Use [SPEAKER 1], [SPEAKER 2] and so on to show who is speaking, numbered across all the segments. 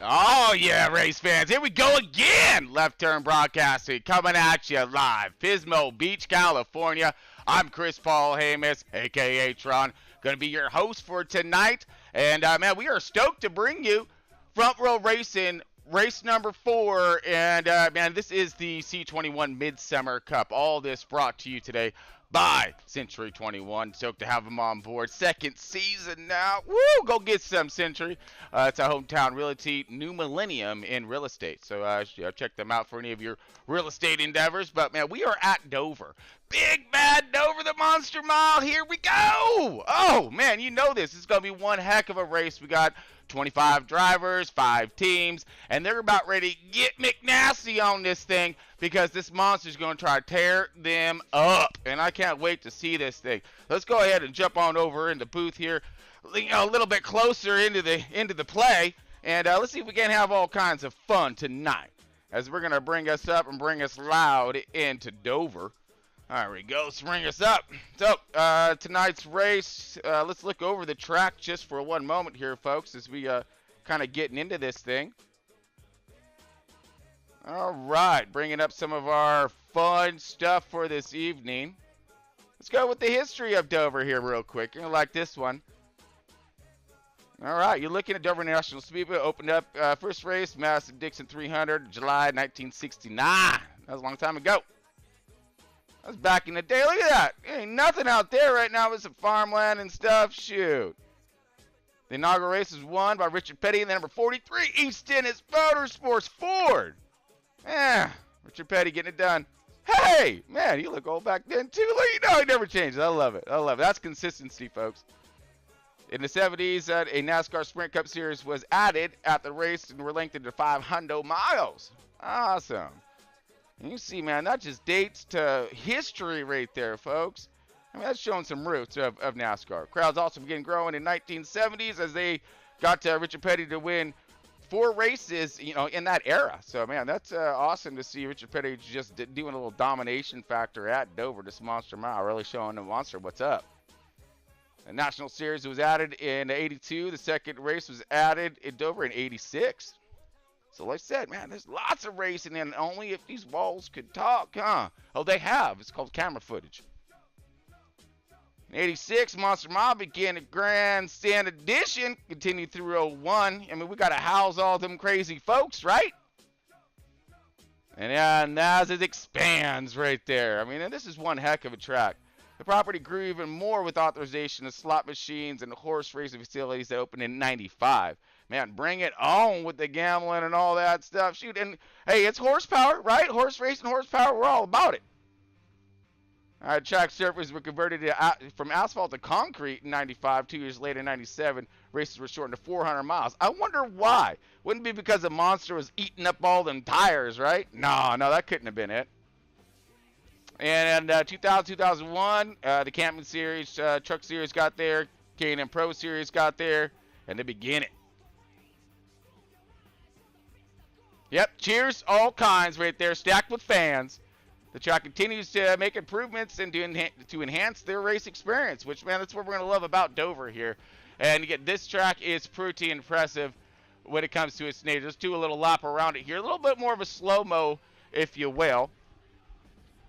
[SPEAKER 1] Oh, yeah, race fans. Here we go again. Left Turn Broadcasting coming at you live. Pismo Beach, California. I'm Chris Paul Hamas, a.k.a. Tron. Going to be your host for tonight. And, man, we are stoked to bring you Front Row Racing, race number 4. And, man, this is the C-21 Midsummer Cup. All this brought to you today by Century 21. Stoked to have them on board. Second season now. Woo! Go get some, Century. It's a hometown realty, new millennium in real estate. So check them out for any of your real estate endeavors. But, man, we are at Dover. Big Bad Dover, the Monster Mile. Here we go. Oh, man, you know this. It's going to be one heck of a race. We got 25 drivers, 5 teams, and they're about ready to get McNasty on this thing because this monster's going to try to tear them up, and I can't wait to see this thing. Let's go ahead and jump on over in the booth here, a little bit closer into the play, and let's see if we can have all kinds of fun tonight as we're going to bring us up and bring us loud into Dover. There we go, let's bring us up. So, tonight's race, let's look over the track just for one moment here, folks, as we kind of getting into this thing. All right, bringing up some of our fun stuff for this evening. Let's go with the history of Dover here real quick. You're going to like this one. All right, you're looking at Dover National Speedway. Opened up first race, Madison-Dixon 300, July 1969. That was a long time ago. That was back in the day. Look at that. There ain't nothing out there right now with some farmland and stuff. Shoot. The inaugural race was won by Richard Petty and the number 43, East Dennis Motorsports Ford. Yeah, Richard Petty getting it done. Hey, man, you look old back then too. Look, you know, he never changed. I love it. I love it. That's consistency, folks. In the 70s, a NASCAR Sprint Cup Series was added at the race and were lengthened to 500 miles. Awesome. And you see, man, that just dates to history right there, folks. I mean, that's showing some roots of NASCAR. Crowds also began growing in 1970s as they got Richard Petty to win 4 races, you know, in that era. So, man, that's awesome to see Richard Petty just doing a little domination factor at Dover, this Monster Mile, really showing the monster what's up. The National Series was added in 82. The second race was added in Dover in 86. So like I said, man, there's lots of racing, and only if these walls could talk, huh? Oh, they have. It's called camera footage. In 86, Monster Mile began a grandstand edition, continued through 01. I mean, we got to house all them crazy folks, right? And as it expands right there. I mean, and this is one heck of a track. The property grew even more with authorization of slot machines and horse racing facilities that opened in 95. Man, bring it on with the gambling and all that stuff. Shoot, and hey, it's horsepower, right? Horse racing, horsepower, we're all about it. All right, track surfaces were converted from asphalt to concrete in 95. 2 years later, in 97, races were shortened to 400 miles. I wonder why. Wouldn't it be because the monster was eating up all them tires, right? No, that couldn't have been it. And 2000, 2001, the Camping Series, Truck Series got there. K&N Pro Series got there. And they begin it. Yep, cheers, all kinds right there, stacked with fans. The track continues to make improvements and to enhance their race experience, which, man, that's what we're going to love about Dover here. And again, this track is pretty impressive when it comes to its nature. Let's do a little lap around it here, a little bit more of a slow-mo, if you will.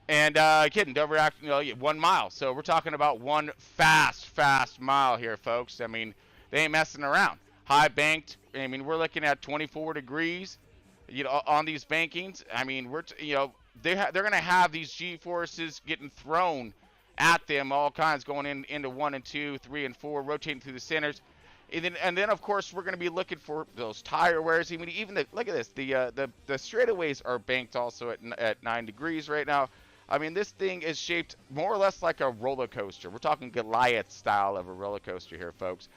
[SPEAKER 1] And kidding, Dover, 1 mile. So we're talking about one fast mile here, folks. I mean, they ain't messing around. High banked. I mean, we're looking at 24 degrees. You know, on these bankings, I mean, they're going to have these G-forces getting thrown at them, all kinds going into 1 and 2, 3 and 4, rotating through the centers, and then of course we're going to be looking for those tire wears. Even look at this, the straightaways are banked also at 9 degrees right now. I mean, this thing is shaped more or less like a roller coaster. We're talking Goliath style of a roller coaster here, folks.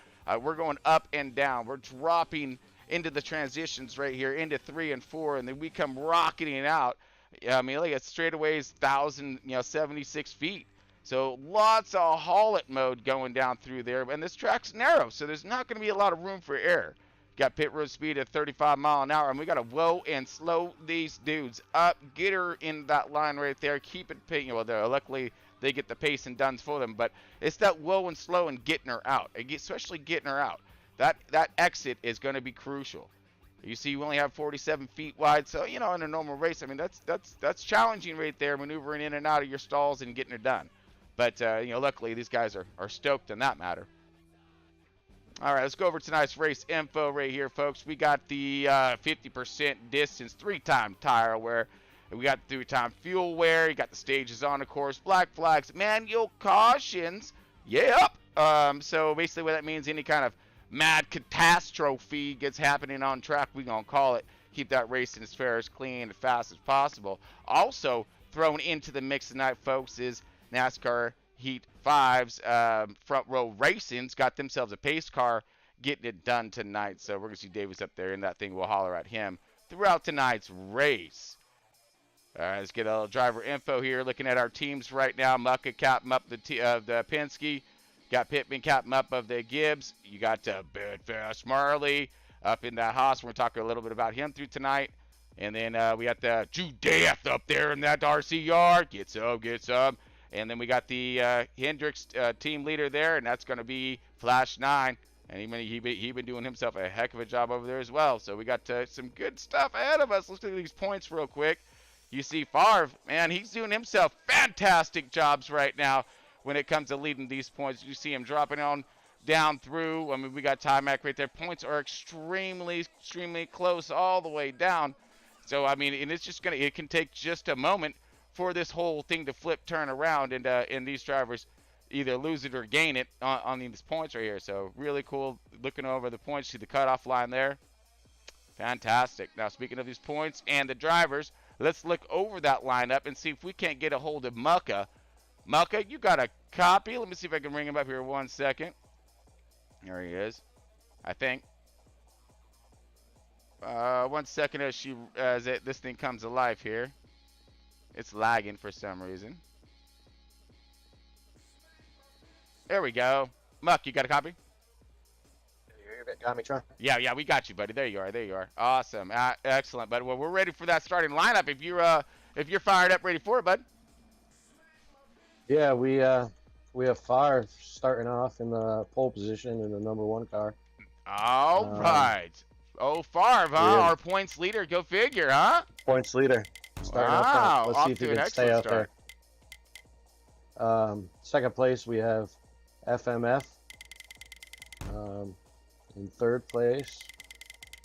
[SPEAKER 1] We're going up and down. We're dropping into the transitions right here, into 3 and 4, and then we come rocketing out. I mean, look at straightaways, 1,076 feet. So lots of haul it mode going down through there, and this track's narrow, so there's not going to be a lot of room for error. Got pit road speed at 35 miles an hour, and we got to whoa and slow these dudes up. Get her in that line right there. Keep it paying. Well, luckily they get the pace and duns for them, but it's that whoa and slow and getting her out, especially getting her out. That exit is going to be crucial. You see, we only have 47 feet wide, so you know, in a normal race, I mean, that's challenging right there, maneuvering in and out of your stalls and getting it done. But you know, luckily these guys are stoked in that matter. All right, let's go over tonight's race info right here, folks. We got the 50% distance, 3-time tire wear. We got the 3-time fuel wear. You got the stages on the course, black flags, manual cautions. Yep. So basically what that means, any kind of mad catastrophe gets happening on track, we gonna call it. Keep that racing as fair, as clean, as fast as possible. Also thrown into the mix tonight, folks, is NASCAR Heat 5's front row racing's got themselves a pace car getting it done tonight. So we're gonna see Davis up there in that thing. We'll holler at him throughout tonight's race. All right, let's get a little driver info here. Looking at our teams right now, Mucka captain up the Penske. Got Pittman captain up of the Gibbs. You got Bedfast Marley up in that Haas. We're going to talk a little bit about him through tonight. And then we got the Judith up there in that RC yard. Get some. And then we got the Hendricks team leader there, and that's going to be Flash 9. And he been doing himself a heck of a job over there as well. So we got some good stuff ahead of us. Let's look at these points real quick. You see Favre, man, he's doing himself fantastic jobs right now when it comes to leading these points. You see him dropping on down through. I mean, we got Timac right there. Points are extremely close all the way down. So, I mean, and it's just it can take just a moment for this whole thing to flip, turn around, and these drivers either lose it or gain it on these points right here. So, really cool looking over the points. See the cutoff line there. Fantastic. Now, speaking of these points and the drivers, let's look over that lineup and see if we can't get a hold of Mucka. Mucka, you got a copy? Let me see if I can bring him up here 1 second. There he is, I think. 1 second as this thing comes to life here. It's lagging for some reason. There we go. Muck, you got a copy?
[SPEAKER 2] You got me, Tron?
[SPEAKER 1] Yeah, we got you, buddy. There you are. Awesome. Excellent, bud. Well, we're ready for that starting lineup. If you're fired up, ready for it, bud.
[SPEAKER 2] Yeah, we have Favre starting off in the pole position in the #1 car.
[SPEAKER 1] All right. Oh, Favre, huh? Our points leader. Go figure, huh?
[SPEAKER 2] Points leader. Starting off front. Let's see if he can stay out there. Second place, we have FMF. In third place,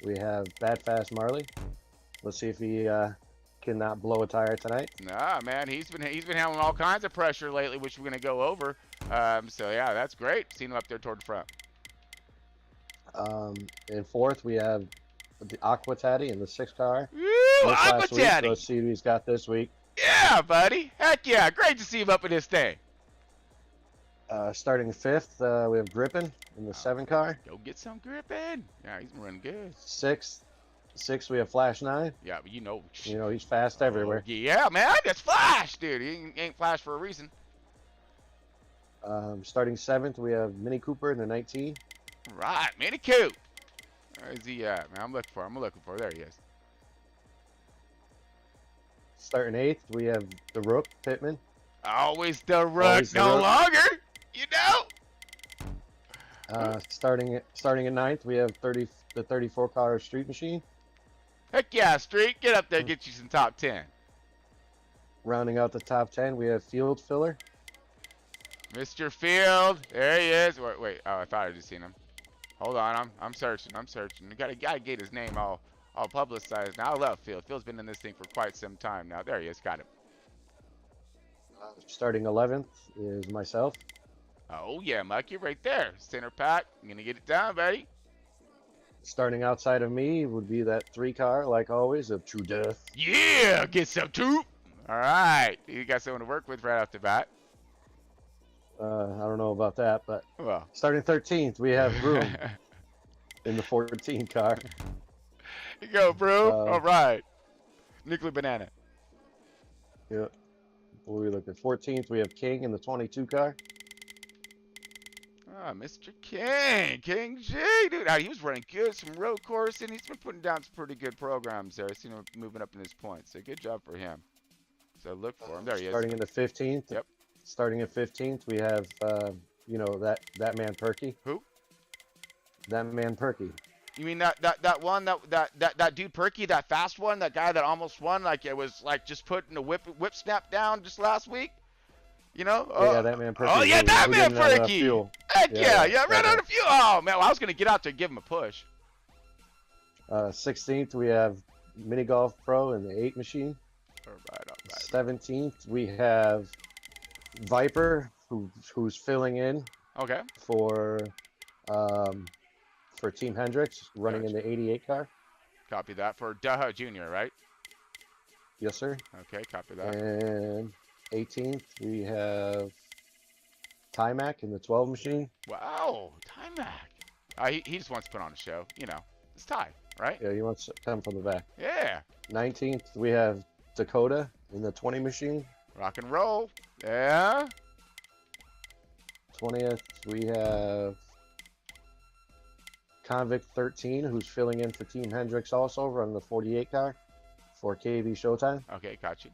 [SPEAKER 2] we have Badfast Marley. Let's see if he cannot blow a tire tonight.
[SPEAKER 1] Nah, man, he's been handling all kinds of pressure lately, which we're gonna go over. So yeah, that's great. Seeing him up there toward the front.
[SPEAKER 2] In fourth, we have the Aqua Tatty in the 6 car.
[SPEAKER 1] Woo, Aqua Tatty.
[SPEAKER 2] Let's see what he's got this week.
[SPEAKER 1] Yeah, buddy. Heck yeah, great to see him up in this thing.
[SPEAKER 2] Starting fifth, we have Grippin in the 7 car.
[SPEAKER 1] Go get some Grippin. Yeah, he's been running good.
[SPEAKER 2] Sixth, we have Flash 9.
[SPEAKER 1] Yeah, but you know
[SPEAKER 2] he's fast everywhere.
[SPEAKER 1] Yeah, man, that's Flash, dude. He ain't Flash for a reason.
[SPEAKER 2] Starting 7th, we have Mini Cooper in the 19.
[SPEAKER 1] Right, Mini Coop. Where is he at, man? I'm looking for him. There he is.
[SPEAKER 2] Starting 8th, we have the Rook, Pittman.
[SPEAKER 1] Always the Rook, no longer. You know.
[SPEAKER 2] Starting at 9th, we have the 34 car Street Machine.
[SPEAKER 1] Heck yeah, Street. Get up there, get you some top 10.
[SPEAKER 2] Rounding out the top 10, we have Field Filler.
[SPEAKER 1] Mr. Field, there he is. Wait. Oh, I thought I just seen him. Hold on, I'm searching. You gotta get his name all publicized. Now I love Field. Field's been in this thing for quite some time now. There he is. Got him.
[SPEAKER 2] Starting 11th is myself.
[SPEAKER 1] Oh yeah, Mike, you're right there. Center pack. I'm gonna get it down, buddy.
[SPEAKER 2] Starting outside of me would be that 3 car, like always, of True Death.
[SPEAKER 1] Yeah, get some too. All right, you got someone to work with right off the bat.
[SPEAKER 2] I don't know about that, but
[SPEAKER 1] well,
[SPEAKER 2] starting 13th, we have Broom in the 14 car.
[SPEAKER 1] You go, Broom. All right, Nuclear Banana.
[SPEAKER 2] Yeah. What are we looking at? 14th, we have King in the 22 car.
[SPEAKER 1] Ah, Mr. King G, dude. He was running good, some road course, and he's been putting down some pretty good programs there. I seen him moving up in his points, so good job for him. So look for him. There he is.
[SPEAKER 2] Starting in the 15th.
[SPEAKER 1] Yep.
[SPEAKER 2] Starting at 15th, we have, that man Perky.
[SPEAKER 1] Who?
[SPEAKER 2] That man Perky.
[SPEAKER 1] You mean that one that dude Perky, that fast one, that guy that almost won, like it was like just putting a whip snap down just last week? You know?
[SPEAKER 2] Yeah, that man Perky.
[SPEAKER 1] Oh yeah, that man Perky. Heck yeah, ran out of fuel. Oh man, well, I was gonna get out there and give him a push.
[SPEAKER 2] 16th we have Mini Golf Pro and the 8 machine.
[SPEAKER 1] All right.
[SPEAKER 2] 17th we have Viper, who's filling in.
[SPEAKER 1] Okay.
[SPEAKER 2] For Team Hendricks, running in the 88 car.
[SPEAKER 1] Copy that for Daha Jr., right?
[SPEAKER 2] Yes, sir.
[SPEAKER 1] Okay, copy that.
[SPEAKER 2] And 18th, we have Timac in the 12 machine.
[SPEAKER 1] Wow, Timac. He just wants to put on a show. You know, it's Ty, right?
[SPEAKER 2] Yeah, he wants to come from the back.
[SPEAKER 1] Yeah.
[SPEAKER 2] 19th, we have Dakota in the 20 machine.
[SPEAKER 1] Rock and roll. Yeah.
[SPEAKER 2] 20th, we have Convict 13, who's filling in for Team Hendricks also, running the 48 car for KB Showtime.
[SPEAKER 1] Okay, got you.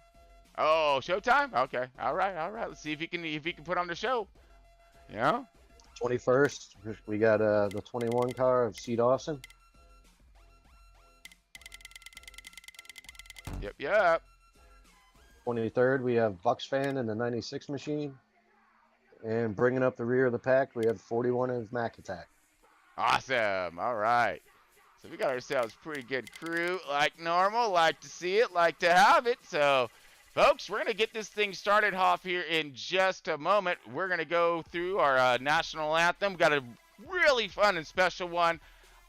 [SPEAKER 1] Oh, Showtime? Okay. All right. Let's see if he can put on the show. You know?
[SPEAKER 2] 21st, we got the 21 car of C. Dawson.
[SPEAKER 1] Yep.
[SPEAKER 2] 23rd, we have Bucks Fan in the 96 machine. And bringing up the rear of the pack, we have 41 of Mac Attack.
[SPEAKER 1] Awesome. All right. So we got ourselves a pretty good crew, like normal. Like to see it, like to have it. So, folks, we're going to get this thing started off here in just a moment. We're going to go through our national anthem. Got a really fun and special one.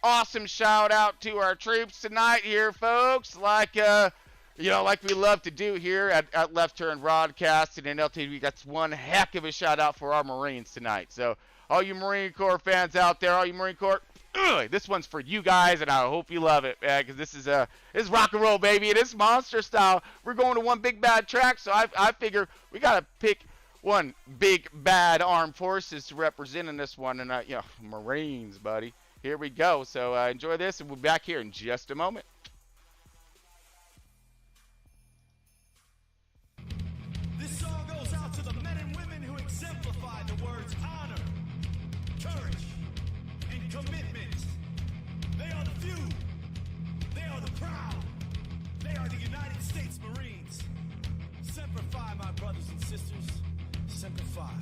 [SPEAKER 1] Awesome shout out to our troops tonight here, folks. Like we love to do here at Left Turn Broadcast and in LTB. That's one heck of a shout out for our Marines tonight. So, all you Marine Corps fans out there, all you Marine Corps, this one's for you guys, and I hope you love it, man, because this is rock and roll, baby. It is monster style. We're going to one big bad track, so I figure we got to pick one big bad armed forces to represent in this one, and Marines, buddy. Here we go. So enjoy this, and we'll be back here in just a moment.
[SPEAKER 3] This song goes out to the men and women who exemplify the words honor, courage, and commitment. They are the few. They are the proud. They are the United States Marines. Semper Fi, my brothers and sisters. Semper Fi.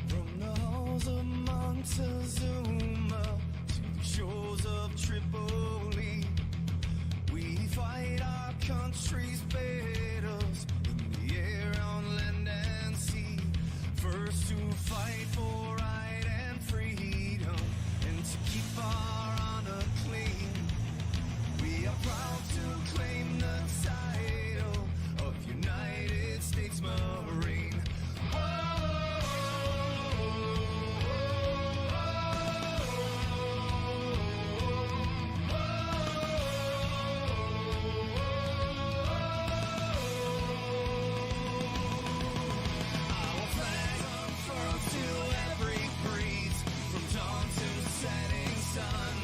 [SPEAKER 3] From the halls of Montezuma to the shores of Tripoli, we fight our country's battles in the air, on land and sea. First to fight for right and freedom, and to keep our honor clean. We are proud to claim the title of United States Marine. Our flag unfurled to every breeze, from dawn to setting sun.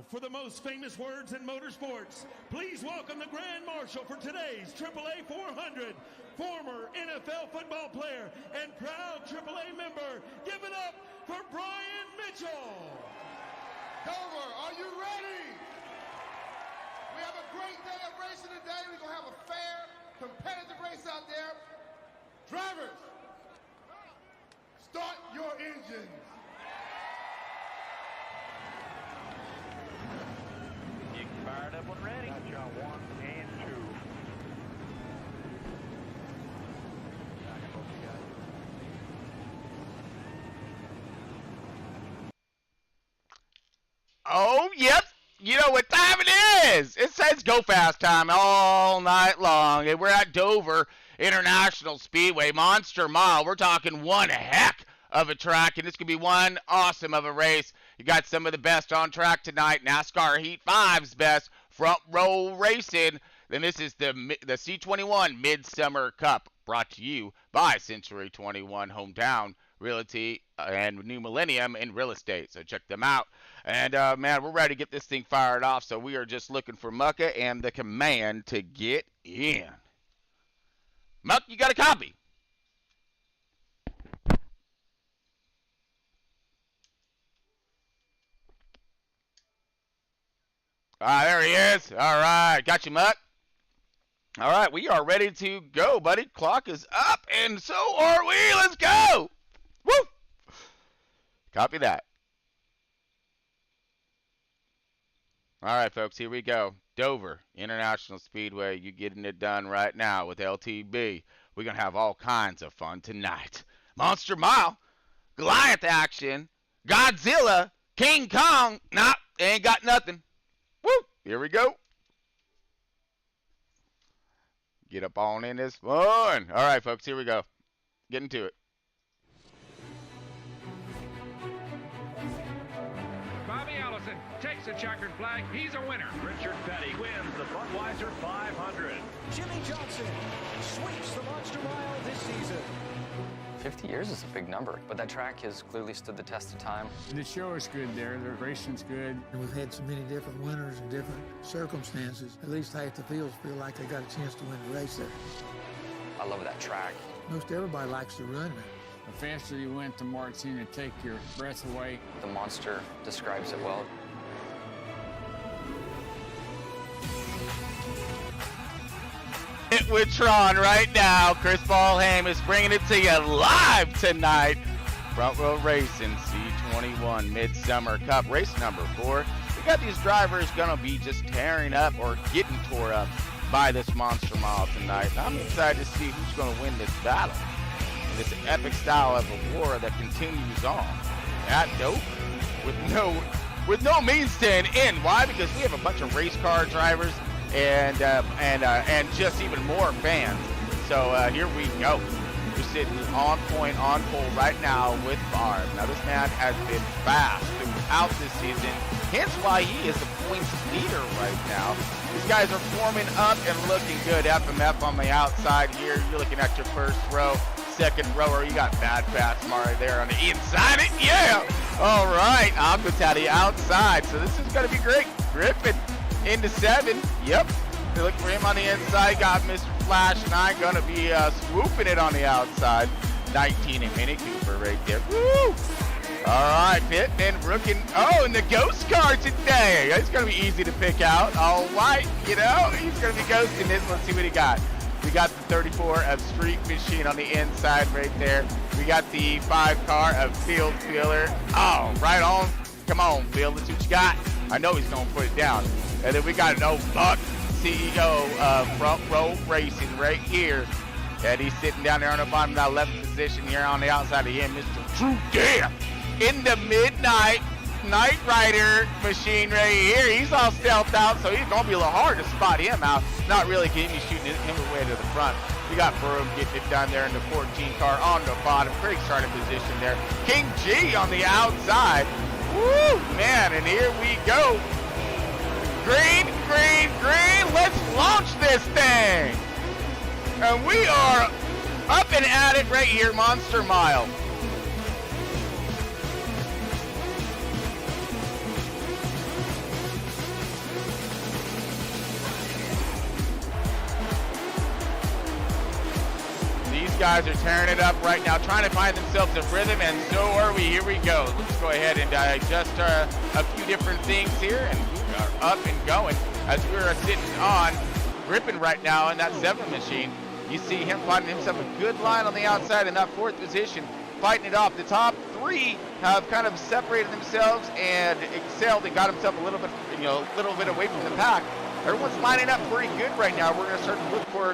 [SPEAKER 4] for the most famous words in motorsports, please welcome the Grand Marshal for today's AAA 400, former NFL football player and proud AAA member. Give it up for Brian Mitchell.
[SPEAKER 5] Dover, are you ready? We have a great day of racing today. We're going to have a fair, competitive race out there. Drivers, start your engines.
[SPEAKER 6] You can fire it up when ready. Gotcha, 1 and 2.
[SPEAKER 1] Oh, yep. You know what time it is. It says go fast time all night long. And we're at Dover International Speedway, Monster Mile. We're talking one heck of a track, and it's going to be one awesome of a race. You got some of the best on track tonight. NASCAR Heat 5's best, front row racing. Then this is the C-21 Midsummer Cup, brought to you by Century 21 Hometown Realty and New Millennium in Real Estate. So check them out. And, man, we're ready to get this thing fired off. So we are just looking for Mucka and the command to get in. Muck, you got a copy? There he is. All right. Got you, Muck. All right. We are ready to go, buddy. Clock is up, and so are we. Let's go. Woo! Copy that. All right, folks. Here we go. Dover International Speedway. You getting it done right now with LTB. We're going to have all kinds of fun tonight. Monster Mile. Goliath action. Godzilla. King Kong. Nah, they ain't got nothing. Woo! Here we go. Get up on in this one. All right, folks, here we go. Get into it.
[SPEAKER 7] Bobby Allison takes the checkered flag. He's a winner.
[SPEAKER 6] Richard Petty wins the Budweiser 500.
[SPEAKER 8] Jimmy Johnson sweeps the Monster Mile this season.
[SPEAKER 9] 50 years is a big number, but that track has clearly stood the test of time.
[SPEAKER 10] The show is good there, the racing's good.
[SPEAKER 11] And we've had so many different winners and different circumstances. At least half the fields feel like they got a chance to win the race there.
[SPEAKER 9] I love that track.
[SPEAKER 11] Most everybody likes to run there.
[SPEAKER 10] The faster you went, the more it seemed to take your breath away.
[SPEAKER 9] The monster describes it well.
[SPEAKER 1] It with Tron right now. Chris Ballham is bringing it to you live tonight. Front Row Racing, C-21 Midsummer Cup, race number 4. We got these drivers going to be just tearing up or getting tore up by this Monster Mile tonight. And I'm excited to see who's going to win this battle. This epic style of a war that continues on at Dover with no means to an end. Why? Because we have a bunch of race car drivers and just even more fans. So here we go. We're sitting on point, on pole right now with Barb. Now this man has been fast throughout this season, hence why he is the points leader right now. These guys are forming up and looking good. FMF on the outside here. You're looking at your first row, second rower. You got Bad Fast Mari there on the inside. Yeah. All right. Aquatati outside. So this is going to be great. Griffin into 7. Yep. They look for him on the inside. Got Mr. Flash 9 going to be swooping it on the outside. 19 and Mini Cooper right there. Woo! All right, Pittman rooking. Oh, and the ghost car today. It's going to be easy to pick out. All right, you know, he's going to be ghosting this. Let's see what he got. We got the 34 of Street Machine on the inside right there. We got the 5 car of Field Feeler. Oh, right on. Come on, Field. Let's see what you got. I know he's going to put it down. And then we got an old Buck, CEO of Front Row Racing right here. And he's sitting down there on the bottom of that 11th position here on the outside of him, Mr. True Death. In the Midnight Night Rider machine right here. He's all stealthed out, so he's going to be a little hard to spot him out. Not really, because he's shooting him away to the front. We got Broom getting it done there in the 14 car on the bottom. Great starting position there. King G on the outside. Woo, man, and here we go. Green, green, green. Let's launch this thing. And we are up and at it right here, Monster Mile. guys are tearing it up right now, trying to find themselves a rhythm, and so are we. Here we go. Let's go ahead and adjust a few different things here, and we are up and going as we are sitting on gripping right now in that 7 machine. You see him finding himself a good line on the outside in that 4th position, fighting it off. The top 3 have kind of separated themselves and excelled and got himself a little bit, away from the pack. Everyone's lining up pretty good right now. We're going to start to look for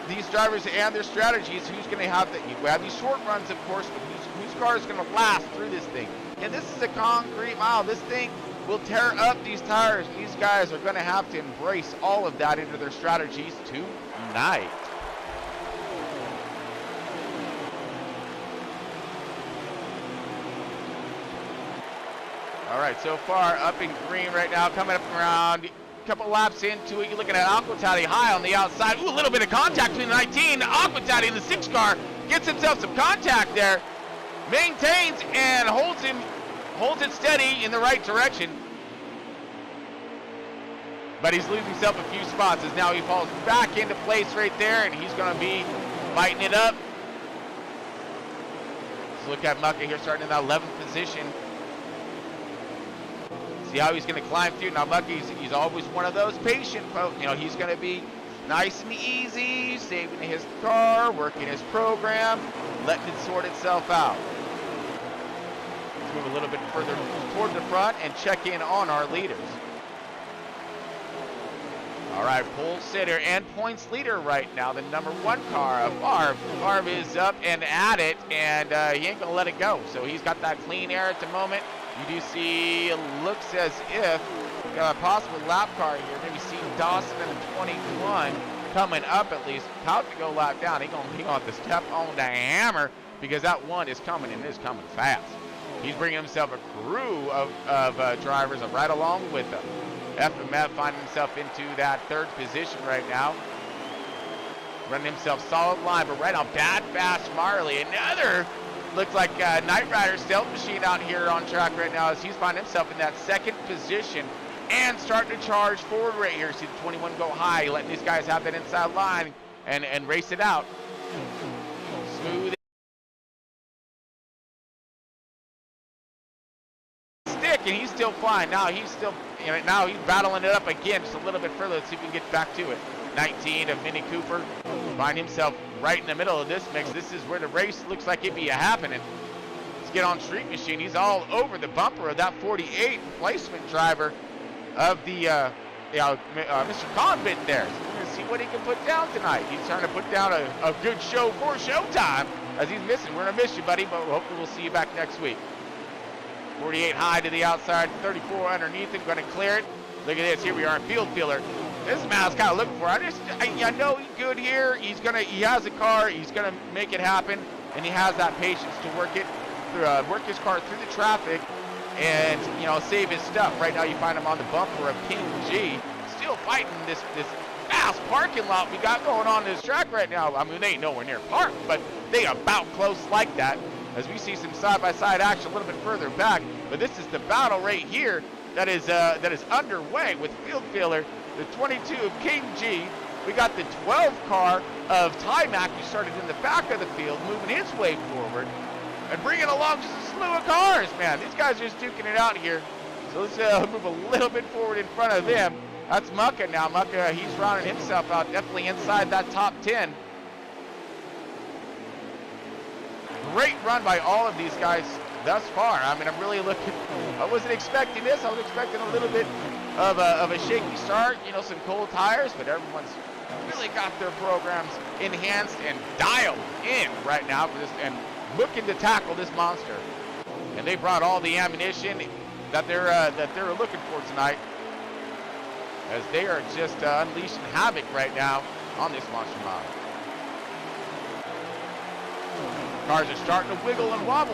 [SPEAKER 1] these drivers and their strategies. Who's going to have we have these short runs, of course, but whose car is going to last through this thing? And this is a concrete mile. This thing will tear up these tires. These guys are going to have to embrace all of that into their strategies tonight. All right, so far up in green right now, coming up around a couple laps into it. You're looking at Aquatati high on the outside. Ooh, a little bit of contact between the 19. Aquatati in the 6 car gets himself some contact there, maintains and holds it steady in the right direction. But he's losing himself a few spots as now he falls back into place right there, and he's going to be fighting it up. Let's look at Mucka here starting in that 11th position. See how he's going to climb through. Now, Mucka, he's always one of those patient folks. He's going to be nice and easy, saving his car, working his program, letting it sort itself out. Let's move a little bit further toward the front and check in on our leaders. All right, pole sitter and points leader right now, the number 1 car of Favre. Favre is up and at it, and he ain't going to let it go. So he's got that clean air at the moment. You do see, it looks as if got a possible lap car here. Maybe see Dawson in the 21 coming up at least. About to go lap down. He's going to have to step on the hammer because that one is coming and is coming fast. He's bringing himself a crew of drivers right along with him. FMF finding himself into that 3rd position right now. Running himself solid line, but right on Bad Fast Marley. Another looks like Knight Rider stealth machine out here on track right now as he's finding himself in that 2nd position and starting to charge forward right here. See the 21 go high, letting these guys have that inside line and race it out. Smooth stick, and he's still flying. Now he's battling it up again just a little bit further. Let's see if we can get back to it. 19 of Mini Cooper find himself right in the middle of this mix. This is where the race looks like it'd be happening. Let's get on Street Machine. He's all over the bumper of that 48 replacement driver of the Mr. Convent there. So we're gonna see what he can put down tonight. He's trying to put down a good show for showtime as he's missing. We're gonna miss you, buddy, but hopefully we'll see you back next week. 48 high to the outside, 34 underneath him, gonna clear it. Look at this, here we are in field filler. This man I was kind of looking for. I know he's good here. He has a car. He's gonna make it happen, and he has that patience to work his car through the traffic, and save his stuff. Right now, you find him on the bumper of King G, still fighting this fast parking lot we got going on this track right now. I mean, they ain't nowhere near parked, but they about close like that. As we see some side-by-side action a little bit further back, but this is the battle right here that is underway with field filler. The 22 of King G. We got the 12 car of Timac, who started in the back of the field, moving his way forward and bringing along just a slew of cars, man. These guys are just duking it out here. So let's move a little bit forward in front of them. That's Mucka now. Mucka, he's rounding himself out, definitely inside that top 10. Great run by all of these guys thus far. I mean, I'm really looking, I wasn't expecting this. I was expecting a little bit of a shaky start, some cold tires, but everyone's really got their programs enhanced and dialed in right now for this and looking to tackle this monster. And they brought all the ammunition that they're looking for tonight, as they are just unleashing havoc right now on this monster model. Cars are starting to wiggle and wobble.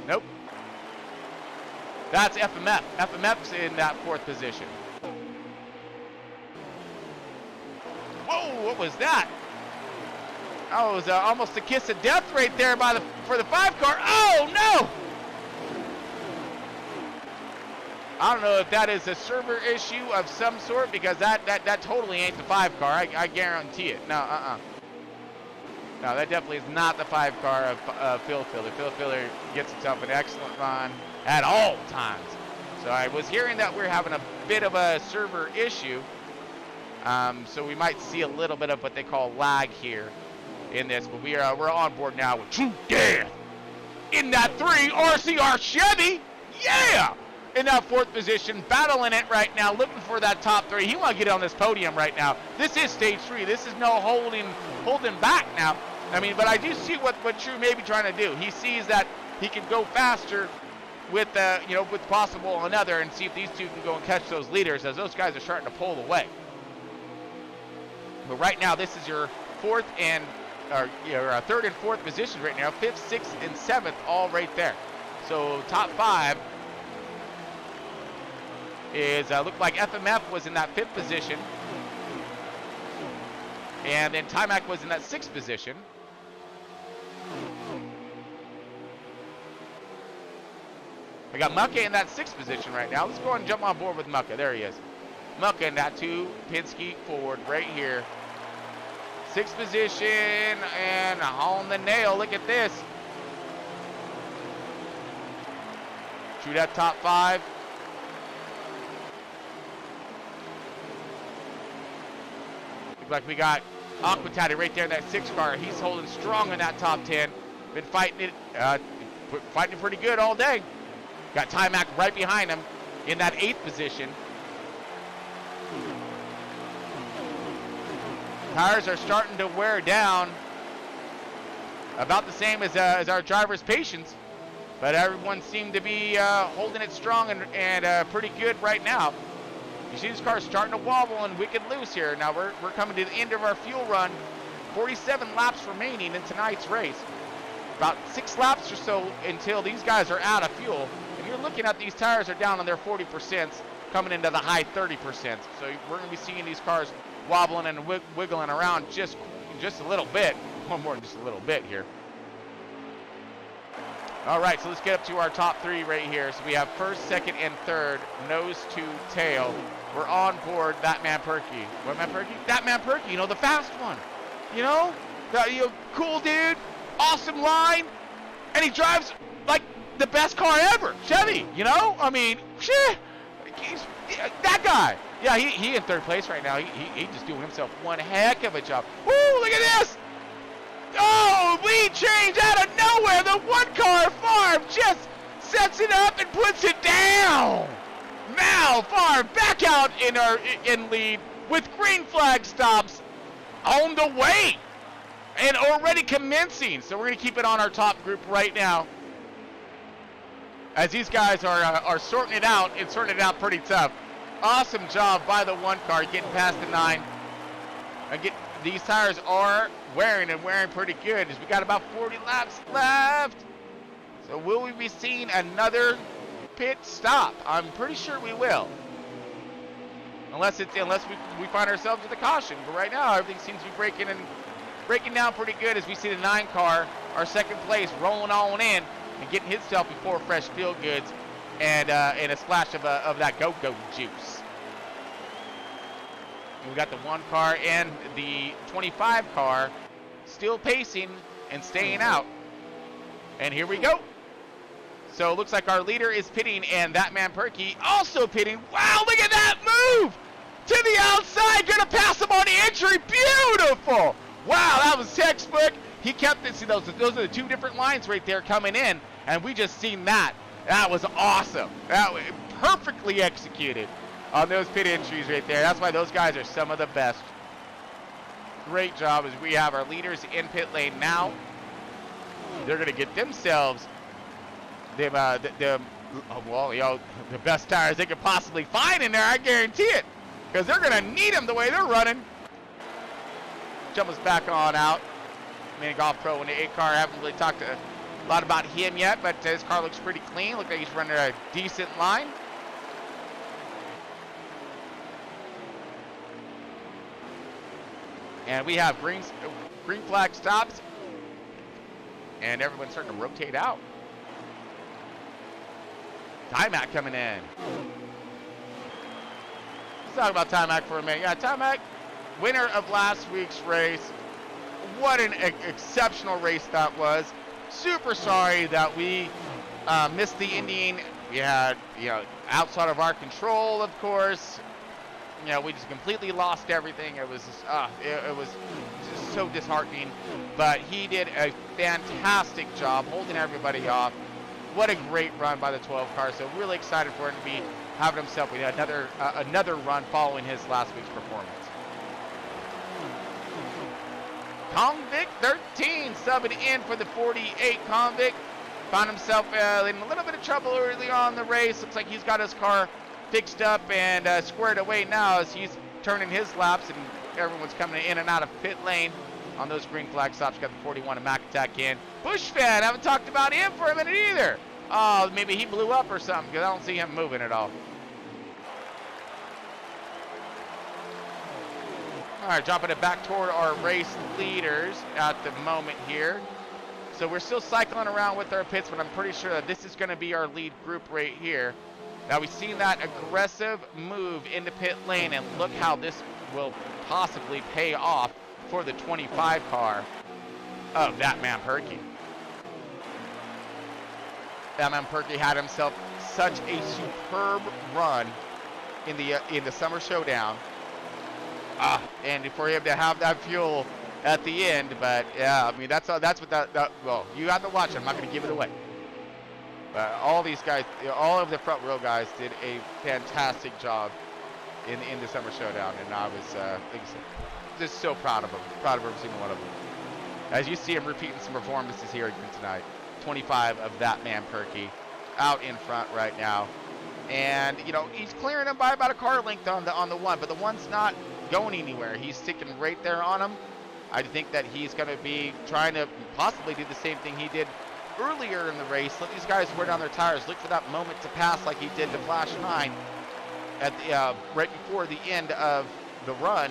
[SPEAKER 1] Nope. That's FMF. FMF's in that 4th position. Whoa, what was that? Oh, it was almost a kiss of death right there for the 5 car. Oh, no! I don't know if that is a server issue of some sort, because that totally ain't the 5 car. I guarantee it. No, No, that definitely is not the 5 car of Phil Filler. Phil Filler gets himself an excellent run at all times. So I was hearing that we're having a bit of a server issue. So we might see a little bit of what they call lag here in this. But we're on board now with True Death in that 3 RCR Chevy. Yeah! In that 4th position, battling it right now, looking for that top 3. He want to get on this podium right now. This is stage 3. This is no holding back now. I mean, but I do see what True may be trying to do. He sees that he can go faster with with possible another, and see if these two can go and catch those leaders, as those guys are starting to pull away. But right now, this is your 4th and your 3rd and 4th positions right now. 5th, 6th, and 7th, all right there. So top 5 is looked like FMF was in that 5th position, and then Timac was in that 6th position. We got Mucka in that 6th position right now. Let's go ahead and jump on board with Mucka. There he is. Mucka in that 2 Penske Ford right here. 6th position and on the nail. Look at this. Shoot that top 5. Looks like we got Aquatati right there in that 6 car. He's holding strong in that top 10. Been fighting it pretty good all day. Got Timac right behind him in that 8th position. Tires are starting to wear down. About the same as our driver's patience. But everyone seemed to be holding it strong and pretty good right now. You see this car starting to wobble and wicked loose here. Now we're coming to the end of our fuel run. 47 laps remaining in tonight's race. About 6 laps or so until these guys are out of fuel. And you're looking at these tires are down on their 40%, coming into the high 30%. So we're going to be seeing these cars wobbling and wiggling around just a little bit. Well, more than just a little bit here. All right, so let's get up to our top 3 right here. So we have 1st, 2nd, and 3rd, nose to tail. We're on board that man Perky. What man Perky? That man Perky, the fast one. Cool dude, awesome line, and he drives like the best car ever, Chevy. I mean, shit, that guy. Yeah, he in 3rd place right now. He just doing himself one heck of a job. Woo! Look at this. Oh, lead change out of nowhere. The 1-car farm just sets it up and puts it down. Now farm back out in lead with green flag stops on the way and already commencing. So we're going to keep it on our top group right now, as these guys are sorting it out and sorting it out pretty tough. Awesome job by the 1-car getting past the 9. These tires are wearing pretty good, as we got about 40 laps left. So will we be seeing another pit stop? I'm pretty sure we will, unless we find ourselves with a caution. But right now everything seems to be breaking down pretty good, as we see the 9-car, our 2nd place, rolling on in and getting himself before fresh feel goods and a splash of that go-go juice. We got the 1-car and the 25 car still pacing and staying out. And here we go. So it looks like our leader is pitting, and that man Perky also pitting. Wow, look at that move! To the outside, gonna pass him on the entry. Beautiful! Wow, that was textbook. He kept it. See, those are the 2 different lines right there coming in, and we just seen that. That was awesome. That was perfectly executed on those pit entries right there. That's why those guys are some of the best. Great job, as we have our leaders in pit lane now. They're going to get themselves the best tires they could possibly find in there, I guarantee it, because they're going to need them the way they're running. Jump us back on out. Mini Golf Pro in the 8-car. Haven't really talked a lot about him yet, but his car looks pretty clean. Looks like he's running a decent line. And we have green flag stops. And everyone's starting to rotate out. Timac coming in. Let's talk about Timac for a minute. Yeah, Timac, winner of last week's race. What an exceptional race that was. Super sorry that we missed the ending. We had, outside of our control, of course. We just completely lost everything. It was just, it was just so disheartening. But he did a fantastic job holding everybody off. What a great run by the 12 car. So really excited for him to be having himself with another run following his last week's performance. Convict 13 subbing in for the 48 Convict. Found himself in a little bit of trouble early on in the race. Looks like he's got his car fixed up and squared away now as he's turning his laps and everyone's coming in and out of pit lane on those green flag stops. Got the 41 of Mac Attack in. Bush fan, haven't talked about him for a minute either. Oh, maybe he blew up or something because I don't see him moving at all. All right, dropping it back toward our race leaders at the moment here. So we're still cycling around with our pits, but I'm pretty sure that this is going to be our lead group right here. Now we've seen that aggressive move into pit lane, and look how this will possibly pay off for the 25 car of that man Perky. That man Perky had himself such a superb run in the Summer Showdown. And for him to have that fuel at the end, but yeah, I mean that's what well, you have to watch it. I'm not going to give it away. But all these guys, all of the front row guys did a fantastic job in the Summer Showdown, and I was like I said, just so proud of them. Proud of every single one of them. As you see him repeating some performances here again tonight. 25 of that man Perky out in front right now. And he's clearing him by about a car length on the one, but the one's not going anywhere. He's sticking right there on him. I think that he's going to be trying to possibly do the same thing he did earlier in the race. Let these guys wear down their tires, look for that moment to pass like he did to Flash 9 at the right before the end of the run.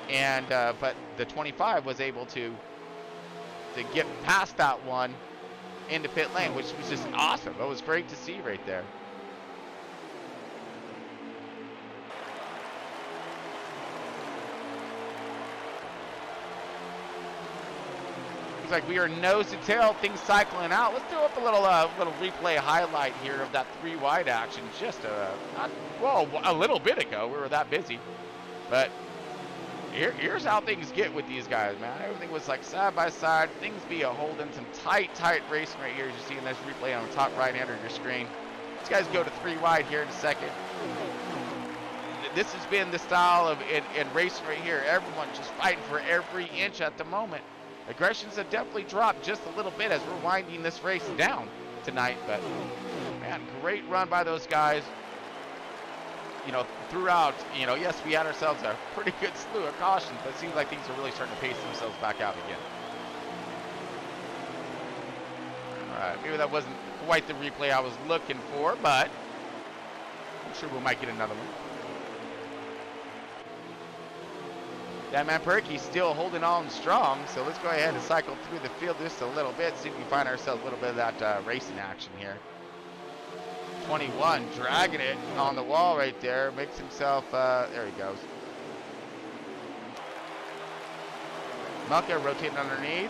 [SPEAKER 1] And but the 25 was able to get past that one into pit lane, which was just awesome. It was great to see right there. Looks like we are nose to tail, things cycling out. Let's throw up a little replay highlight here of that 3 wide action. Just a little bit ago. We were that busy, but here's how things get with these guys, man. Everything was like side by side. Things be a holding, some tight racing right here. As you see in this replay on the top right hand of your screen. These guys go to 3 wide here in a second. This has been the style of in racing right here. Everyone just fighting for every inch at the moment. Aggressions have definitely dropped just a little bit as we're winding this race down tonight, but man, great run by those guys. Throughout, yes, we had ourselves a pretty good slew of cautions, but it seems like things are really starting to pace themselves back out again. All right, maybe that wasn't quite the replay I was looking for, but I'm sure we might get another one. That man Perky's still holding on strong, so let's go ahead and cycle through the field just a little bit, see if we can find ourselves a little bit of that racing action here. 21 dragging it on the wall right there, makes himself, there he goes. Mucka rotating underneath.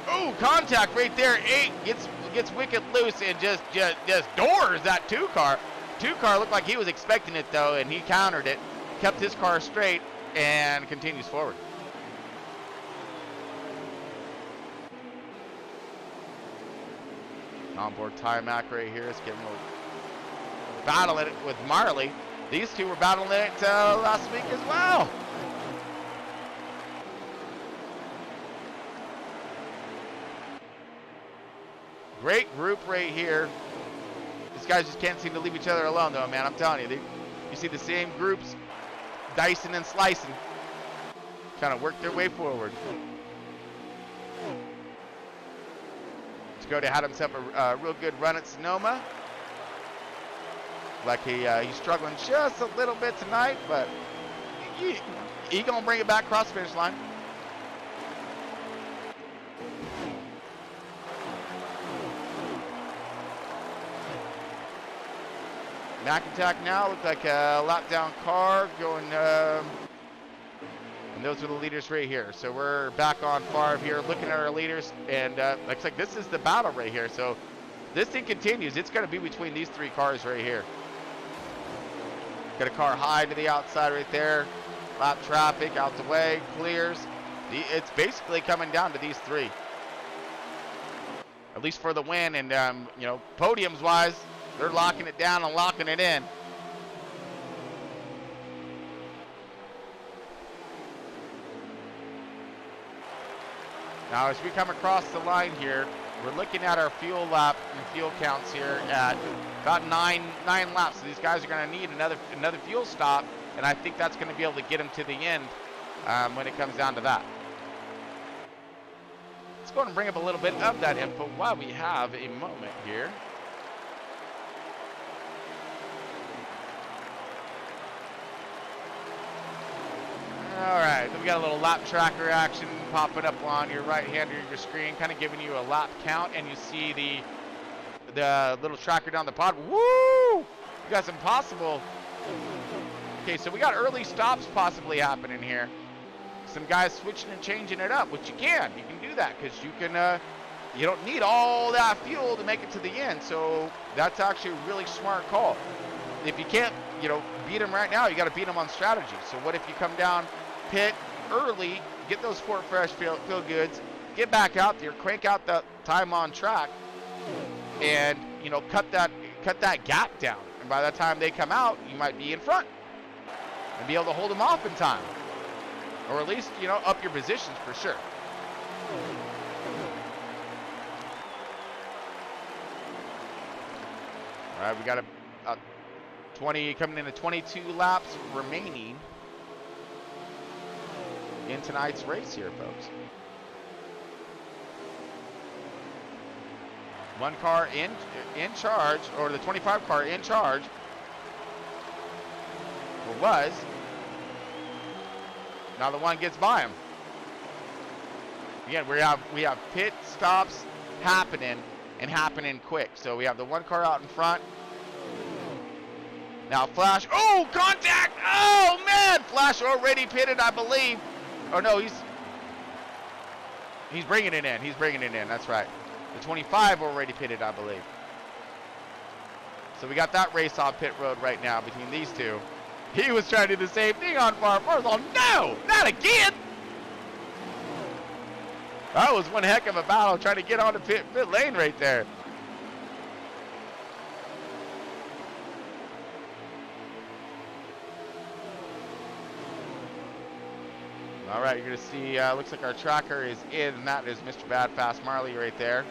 [SPEAKER 1] Oh, contact right there. 8 gets wicked loose and just doors that 2 car. 2 car looked like he was expecting it though, and he countered it. Kept his car straight and continues forward. Onboard Timac right here is getting a little battling it with Marley. These two were battling it last week as well. Great group right here. These guys just can't seem to leave each other alone though, man. I'm telling you, you see the same groups dicing and slicing, trying to work their way forward. Skoda had himself a real good run at Sonoma. Like he's struggling just a little bit tonight, but he gonna bring it back across the finish line. Mac Attack now look like a lap down car going, and those are the leaders right here. So we're back on Favre here, looking at our leaders, and looks like this is the battle right here. So this thing continues. It's going to be between these three cars right here. Got a car high to the outside right there. Lap traffic out the way, clears. It's basically coming down to these three, at least for the win. And you know, podiums wise, they're locking it down and locking it in. Now, as we come across the line here, we're looking at our fuel lap and fuel counts here at about nine laps. So these guys are going to need another fuel stop, and I think that's going to be able to get them to the end when it comes down to that. Let's go ahead and bring up a little bit of that info while we have a moment here. All right, then we got a little lap tracker action popping up on your right hand of your screen, kind of giving you a lap count, and you see the little tracker down the pod. Woo! You got some possible. Okay, so we got early stops possibly happening here. Some guys switching and changing it up, which you can do that because you can. You don't need all that fuel to make it to the end, so that's actually a really smart call. If you can't, you know, beat them right now, you got to beat them on strategy. So what if you come down pit early, get those Fort Fresh feel goods, get back out there, crank out the time on track, and you know, cut that gap down. And by the time they come out, you might be in front and be able to hold them off in time, or at least, you know, up your positions for sure. All right, we got a 20 coming into 22 laps remaining in tonight's race here, folks. One car in charge, or the 25 car in charge, or was. Now the one gets by him. Again, we have pit stops happening and happening quick. So we have the one car out in front. Now Flash, oh, contact! Oh man, Flash already pitted, I believe. Oh no, he's bringing it in. He's bringing it in. That's right. The 25 already pitted, I believe. So we got that race off pit road right now between these two. He was trying to do the same thing on far first. Oh no, not again! That was one heck of a battle trying to get on the pit lane right there. All right, you're going to see, looks like our tracker is in, and that is Mr. Bad Fast Marley right there.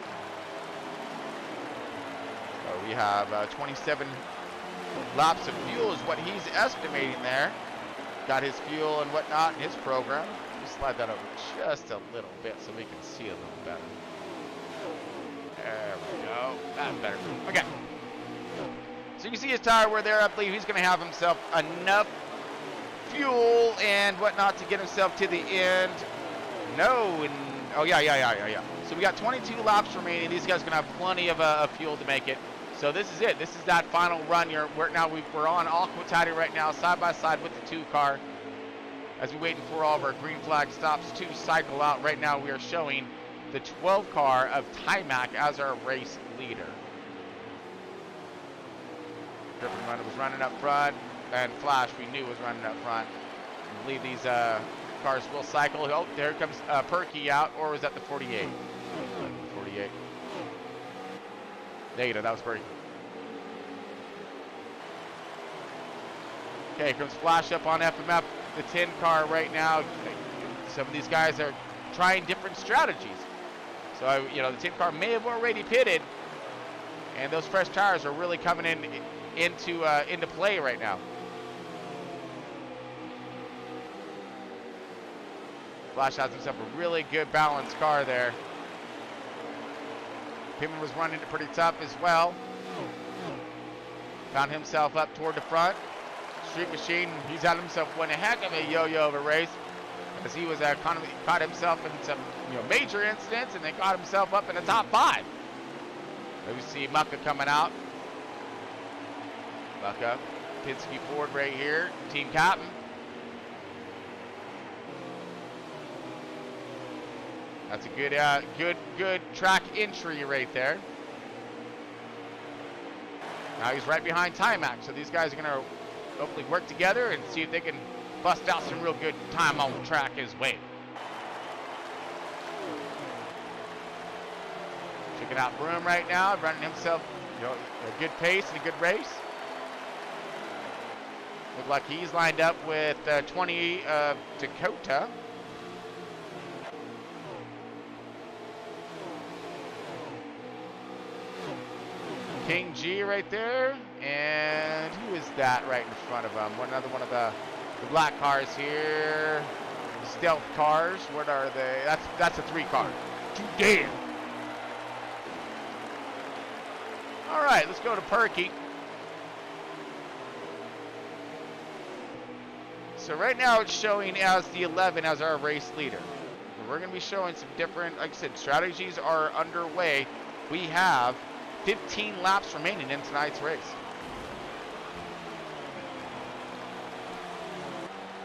[SPEAKER 1] So we have 27 laps of fuel is what he's estimating there. Got his fuel and whatnot in his program. We'll slide that over just a little bit so we can see a little better. There we go. That's better. Okay. So you can see his tire wear there. I believe he's going to have himself enough fuel and whatnot to get himself to the end. No, and oh yeah. So we got 22 laps remaining. These guys are gonna have plenty of fuel to make it. So this is it. This is that final run. We're on Aquatati right now, side by side with the 2 car, as we're waiting for all of our green flag stops to cycle out. Right now we are showing the 12 car of Timac as our race leader. Griffin Runner was running up front. And Flash, we knew, was running up front. I believe these cars will cycle. Oh, there comes Perky out, or was that the 48? 48. Negative, that was Perky. Okay, comes Flash up on FMF, the 10 car right now. Some of these guys are trying different strategies. So, you know, the 10 car may have already pitted, and those fresh tires are really coming into play right now. Flash has himself a really good balanced car there. Pittman was running it pretty tough as well. Found himself up toward the front. Street Machine, he's had himself one heck of a yo-yo of a race, as he was caught himself in some major incidents, and then got himself up in the top 5. We see Mucka coming out. Mucka, Penske Ford right here, team captain. That's a good track entry right there. Now he's right behind Timac, so these guys are going to hopefully work together and see if they can bust out some real good time on the track his way. Checking out Broom right now, running himself a good pace and a good race. Look like he's lined up with 20 Dakota. King G right there, and who is that right in front of him? Another one of the black cars here, the stealth cars. What are they? That's a 3 car. Too damn. All right, let's go to Perky. So right now it's showing as the 11 as our race leader. We're going to be showing some different, like I said, strategies are underway. We have 15 laps remaining in tonight's race.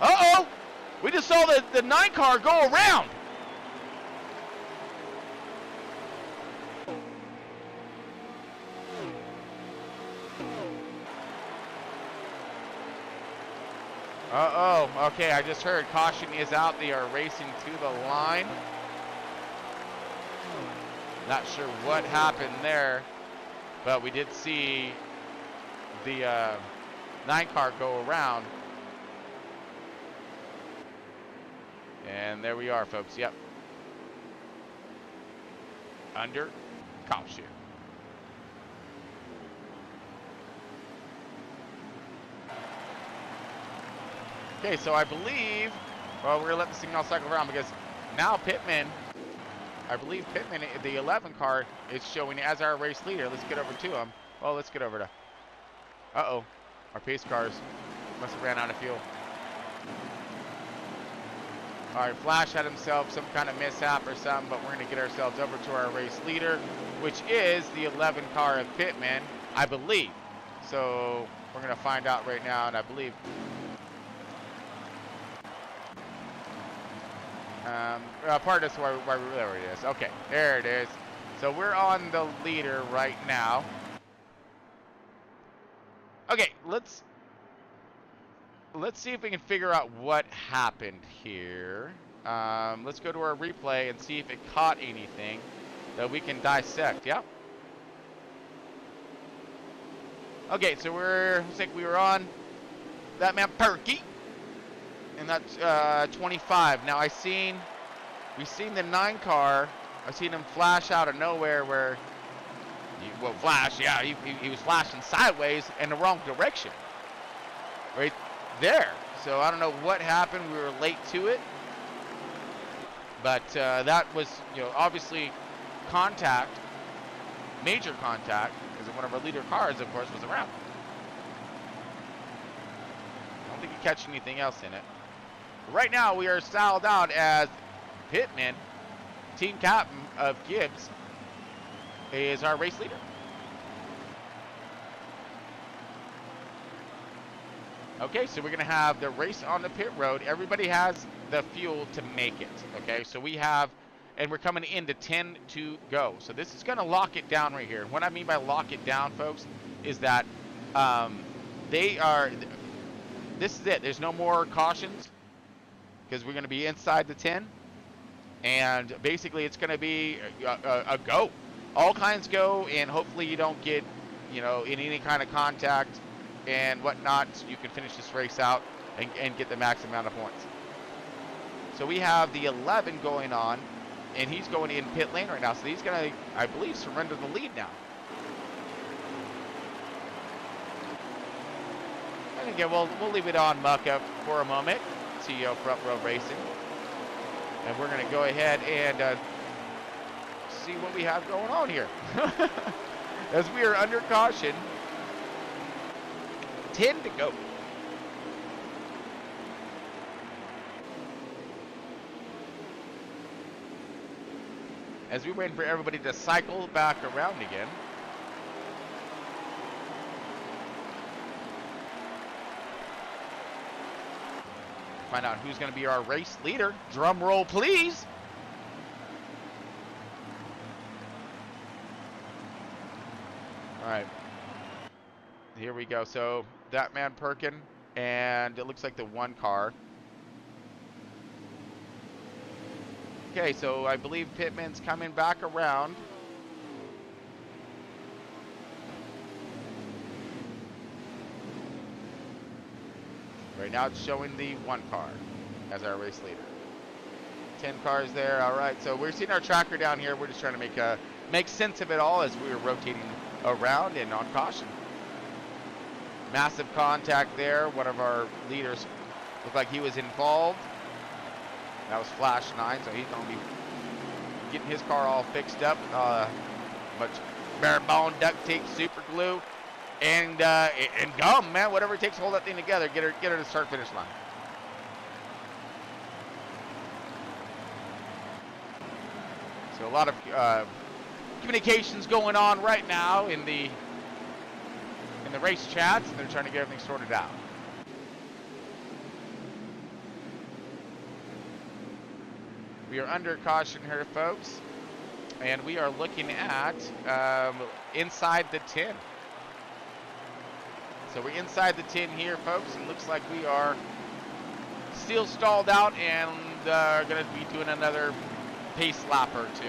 [SPEAKER 1] Uh-oh! We just saw the 9 car go around. Uh-oh. Okay, I just heard caution is out. They are racing to the line. Not sure what happened there, but we did see the 9 car go around. And there we are, folks. Yep. Under caution. Okay, so I believe, well, we're going to let the signal cycle around because now Pittman, I believe Pittman, the 11 car, is showing as our race leader. Let's get over to him. Oh, let's get over to, uh-oh, our pace cars must have ran out of fuel. All right, Flash had himself some kind of mishap or something, but we're going to get ourselves over to our race leader, which is the 11 car of Pittman, I believe. So we're going to find out right now, and I believe part of this why there it is. Okay, there it is. So we're on the leader right now. Okay, let's see if we can figure out what happened here. Let's go to our replay and see if it caught anything that we can dissect. Yeah. Okay, so looks like we were on that man Perky. And that's 25. Now we've seen the 9 car. I've seen him flash out of nowhere where, flash, yeah, he was flashing sideways in the wrong direction. Right there. So I don't know what happened. We were late to it. But that was, obviously contact, major contact, because one of our leader cars, of course, was around. I don't think you catch anything else in it. Right now, we are styled out as Pittman, team captain of Gibbs, is our race leader. Okay, so we're going to have the race on the pit road. Everybody has the fuel to make it, okay? So we have, and we're coming into 10 to go. So this is going to lock it down right here. And what I mean by lock it down, folks, is that this is it. There's no more cautions, because we're going to be inside the 10, and basically it's going to be a go. All kinds go, and hopefully you don't get, in any kind of contact and whatnot. So you can finish this race out and get the max amount of points. So we have the 11 going on, and he's going in pit lane right now. So he's going to, I believe, surrender the lead now. And again, we'll leave it on Mucka for a moment. CEO Front Row Racing, and we're going to go ahead and see what we have going on here. As we are under caution, 10 to go. as we're waiting for everybody to cycle back around again. Find out who's going to be our race leader. Drum roll, please. All right. Here we go. So that man Perkin, and it looks like the one car. Okay, so I believe Pittman's coming back around. Right now it's showing the one car as our race leader. 10 cars there. All right, so we're seeing our tracker down here. We're just trying to make sense of it all as we were rotating around and on caution. Massive contact there. One of our leaders looked like he was involved. That was Flash 9, so he's going to be getting his car all fixed up. Much bare bone, duct tape, super glue, and gum, man. Whatever it takes to hold that thing together. Get her to start finish line. So a lot of communications going on right now in the race chats, and they're trying to get everything sorted out. We are under caution here, folks, and we are looking at inside the 10. So we're inside the 10 here, folks, and looks like we are still stalled out and going to be doing another pace lap or two.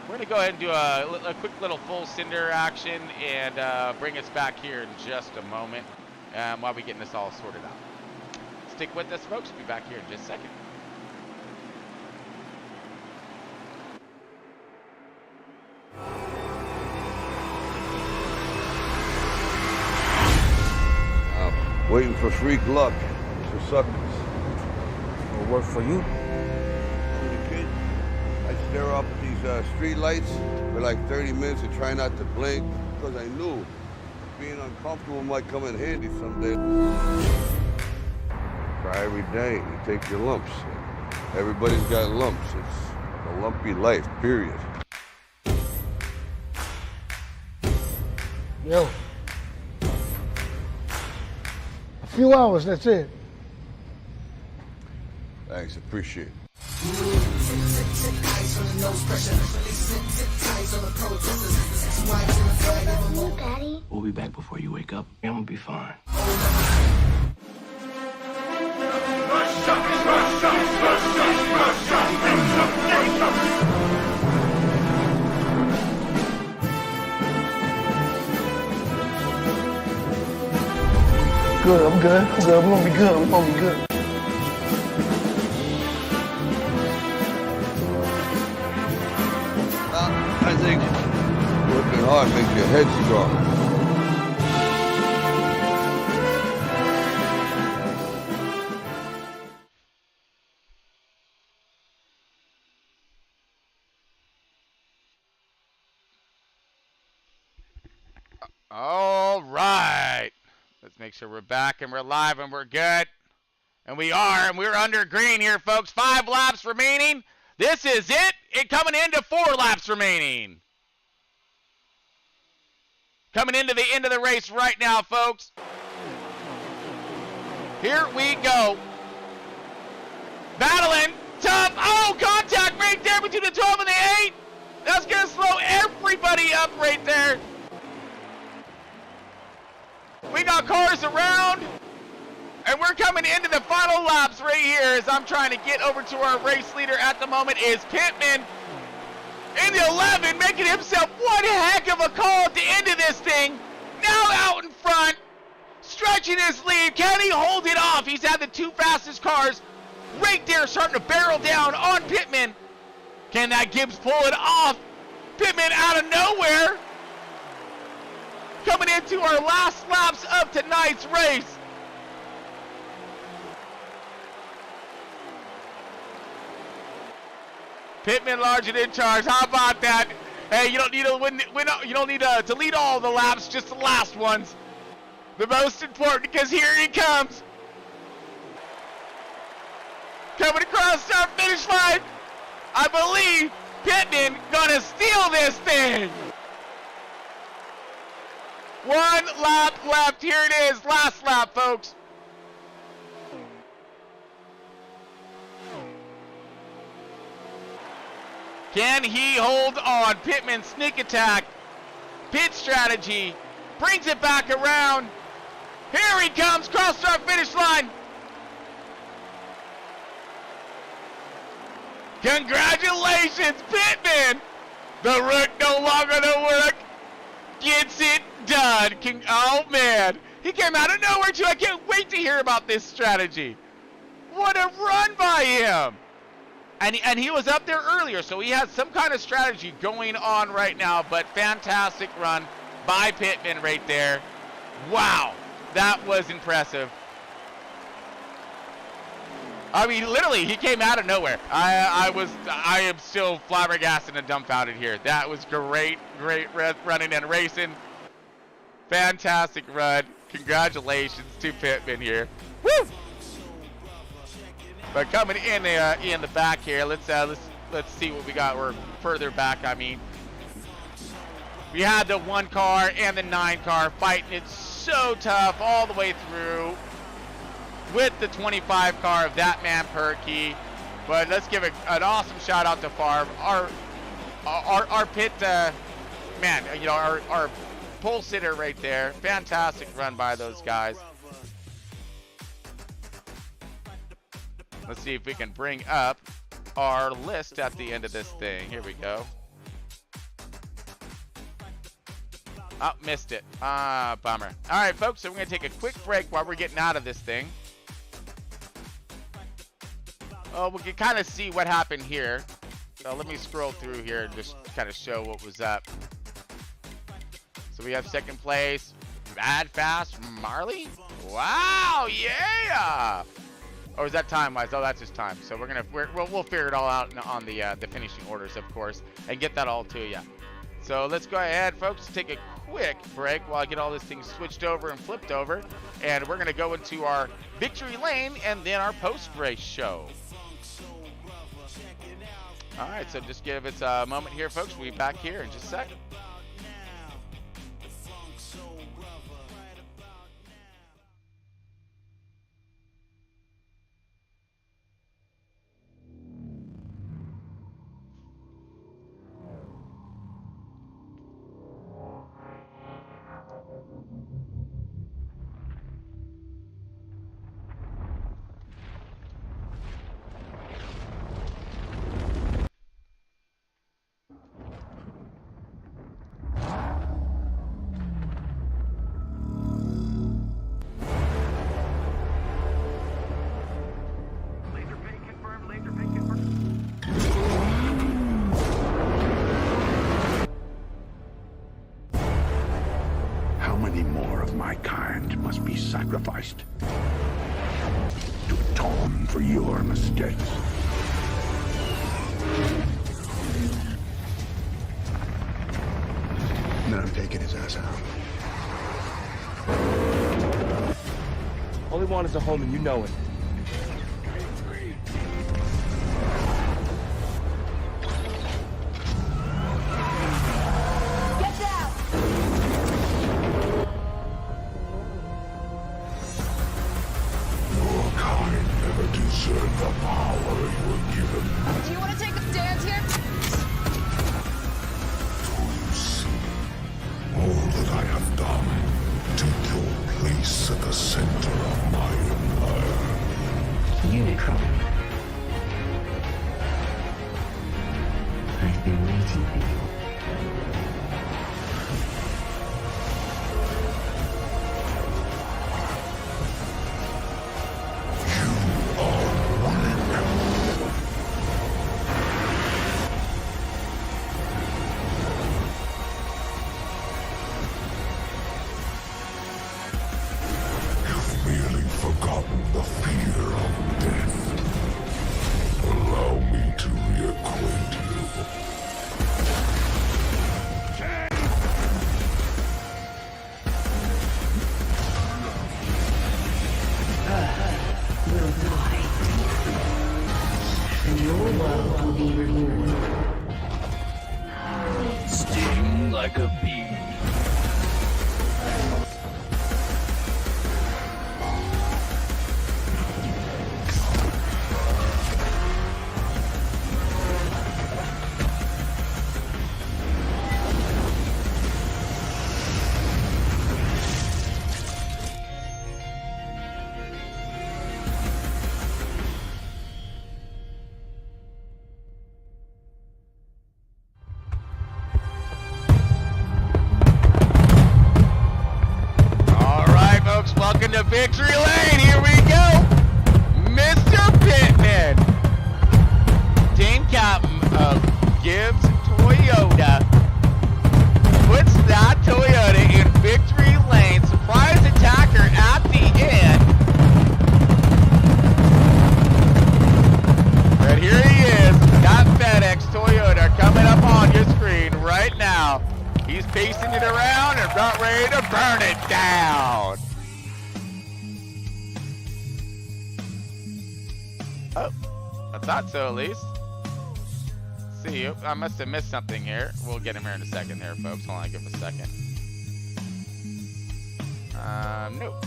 [SPEAKER 1] We're going to go ahead and do a quick little full cinder action and bring us back here in just a moment while we're getting this all sorted out. Stick with us, folks. We'll be back here in just a second.
[SPEAKER 12] Waiting for freak luck. For suckers.
[SPEAKER 13] It'll work for you.
[SPEAKER 12] As a kid, I'd stare up at these street lights for like 30 minutes and try not to blink because I knew being uncomfortable might come in handy someday. Try every day, you take your lumps. Everybody's got lumps. It's a lumpy life, period.
[SPEAKER 11] Yo. A few hours, that's it.
[SPEAKER 12] Thanks, appreciate it.
[SPEAKER 14] Daddy. We'll be back before you wake up. I'm gonna be fine.
[SPEAKER 11] Good, I'm good. I'm good. We're gonna be good. We're gonna be good.
[SPEAKER 12] I think working hard makes your head strong.
[SPEAKER 1] All right. Let's make sure we're back and we're live and we're good. And we are, and we're under green here, folks. 5 laps remaining. This is it. It coming into 4 laps remaining. Coming into the end of the race right now, folks. Here we go. Battling. Tough. Oh, contact right there between the 12 and the 8. That's going to slow everybody up right there. We got cars around. And we're coming into the final laps right here as I'm trying to get over to our race leader at the moment is Pittman in the 11, making himself one heck of a call at the end of this thing. Now out in front, stretching his lead. Can he hold it off? He's had the 2 fastest cars right there starting to barrel down on Pittman. Can that Gibbs pull it off? Pittman out of nowhere. Coming into our last laps of tonight's race. Pittman large and in charge. How about that? Hey, you don't need to win. You don't need to lead all the laps, just the last ones. The most important, because here he comes. coming across our finish line. I believe Pittman gonna steal this thing. 1 lap left. Here it is. Last lap, folks. Can he hold on? Pittman sneak attack. Pit strategy. Brings it back around. Here he comes. Cross our finish line. Congratulations, Pittman. The rook no longer the work. Gets it done. Oh, man. He came out of nowhere, too. I can't wait to hear about this strategy. What a run by him. And he was up there earlier, so he has some kind of strategy going on right now. But fantastic run by Pittman right there. Wow. That was impressive. I mean, literally, he came out of nowhere. I am still flabbergasted and dumbfounded here. That was great running and racing. Fantastic run. Congratulations to Pittman here. Woo! But coming in the back here, let's see what we got. We're further back. I mean, we had the 1 car and the 9 car fighting it so tough all the way through with the 25 car of that man Perky. But let's give an awesome shout out to Favre, our pit man. You know, our pole sitter right there. Fantastic run by those guys. Let's see if we can bring up our list at the end of this thing. Here we go. Oh, missed it. Bummer. All right, folks, so we're going to take a quick break while we're getting out of this thing. Oh, we can kind of see what happened here. So let me scroll through here and just kind of show what was up. So we have second place, Mad Fast Marley. Wow, yeah. Or is that time-wise? Oh, that's just time. So we'll figure it all out on the finishing orders, of course, and get that all to you. So let's go ahead, folks, take a quick break while I get all this thing switched over and flipped over, and we're going to go into our victory lane and then our post-race show. All right, so just give it a moment here, folks. We'll be back here in just a second.
[SPEAKER 15] Sacrificed to atone for your mistakes.
[SPEAKER 16] And then I'm taking his ass out.
[SPEAKER 17] All he wants is a home, and you know it.
[SPEAKER 14] Your world will be reborn.
[SPEAKER 15] Sting like a bee.
[SPEAKER 1] Welcome to Victory Lane. Here we go. Mr. Pittman, team captain of Gibbs Toyota, puts that Toyota in Victory Lane. Surprise attacker at the end. And here he is. Got FedEx Toyota coming up on your screen right now. He's pacing it around and about ready to burn it down. Oh, I thought so at least. See, I must have missed something here. We'll get him here in a second there, folks. Hold on, give him a second. Nope.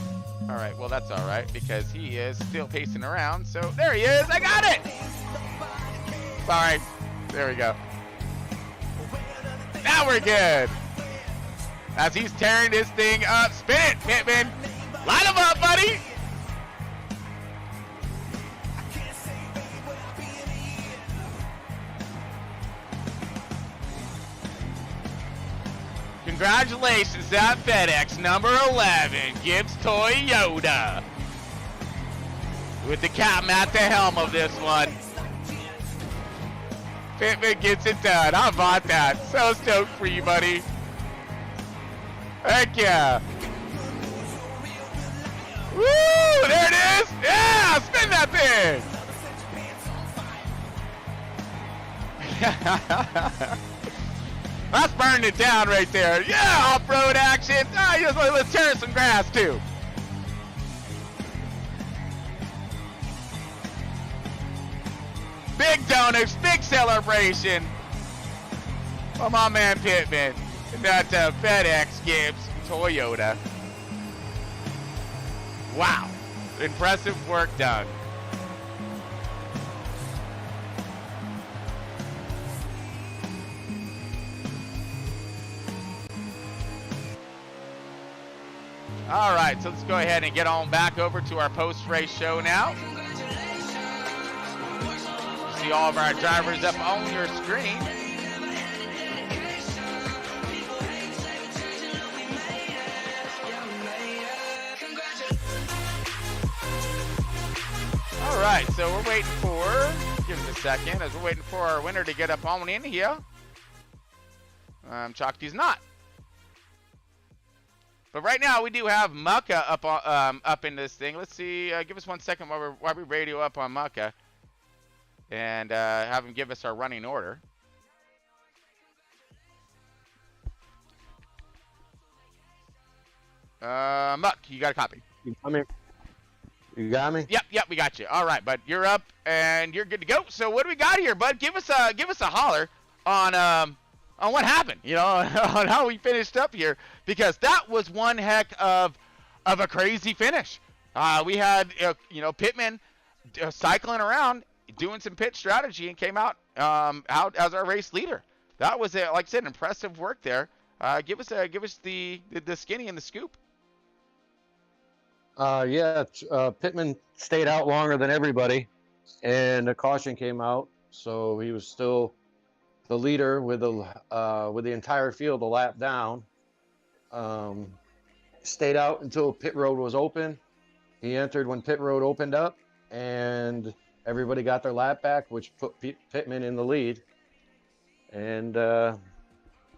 [SPEAKER 1] All right, well, that's all right because he is still pacing around. So there he is. I got it. Sorry. There we go. Now we're good. As he's tearing this thing up. Spin it, Pittman. Line him up, buddy. Congratulations, that FedEx number 11, Gibbs Toyota. With the captain at the helm of this one. Pittman gets it done. How about that? So stoked for you, buddy. Heck yeah. Woo! There it is. Yeah! Spin that thing. That's burning it down right there. Yeah, off-road action. Let's tear some grass too. Big donuts, big celebration. Oh, my man Pittman. That FedEx Gibbs Toyota. Wow. Impressive work done. All right, so let's go ahead and get on back over to our post-race show now. See all of our drivers up on your screen. All right, so we're waiting for, give us a second, as we're waiting for our winner to get up on in here. Chalky's not. But right now we do have Mucka up in this thing. Let's see. Give us 1 second while we radio up on Mucka, and have him give us our running order. Muck, you got a copy?
[SPEAKER 2] You got me?
[SPEAKER 1] Yep, we got you. All right, bud, you're up and you're good to go. So what do we got here, bud? Give us a holler on what happened, on how we finished up here, because that was one heck of a crazy finish. We had, Pittman cycling around, doing some pit strategy, and came out as our race leader. That was, like I said, impressive work there. Give us the skinny and the scoop.
[SPEAKER 2] Pittman stayed out longer than everybody, and a caution came out, so he was still the leader with the entire field a lap down. Stayed out until pit road was open. He entered when pit road opened up, and everybody got their lap back, which put Pittman in the lead. And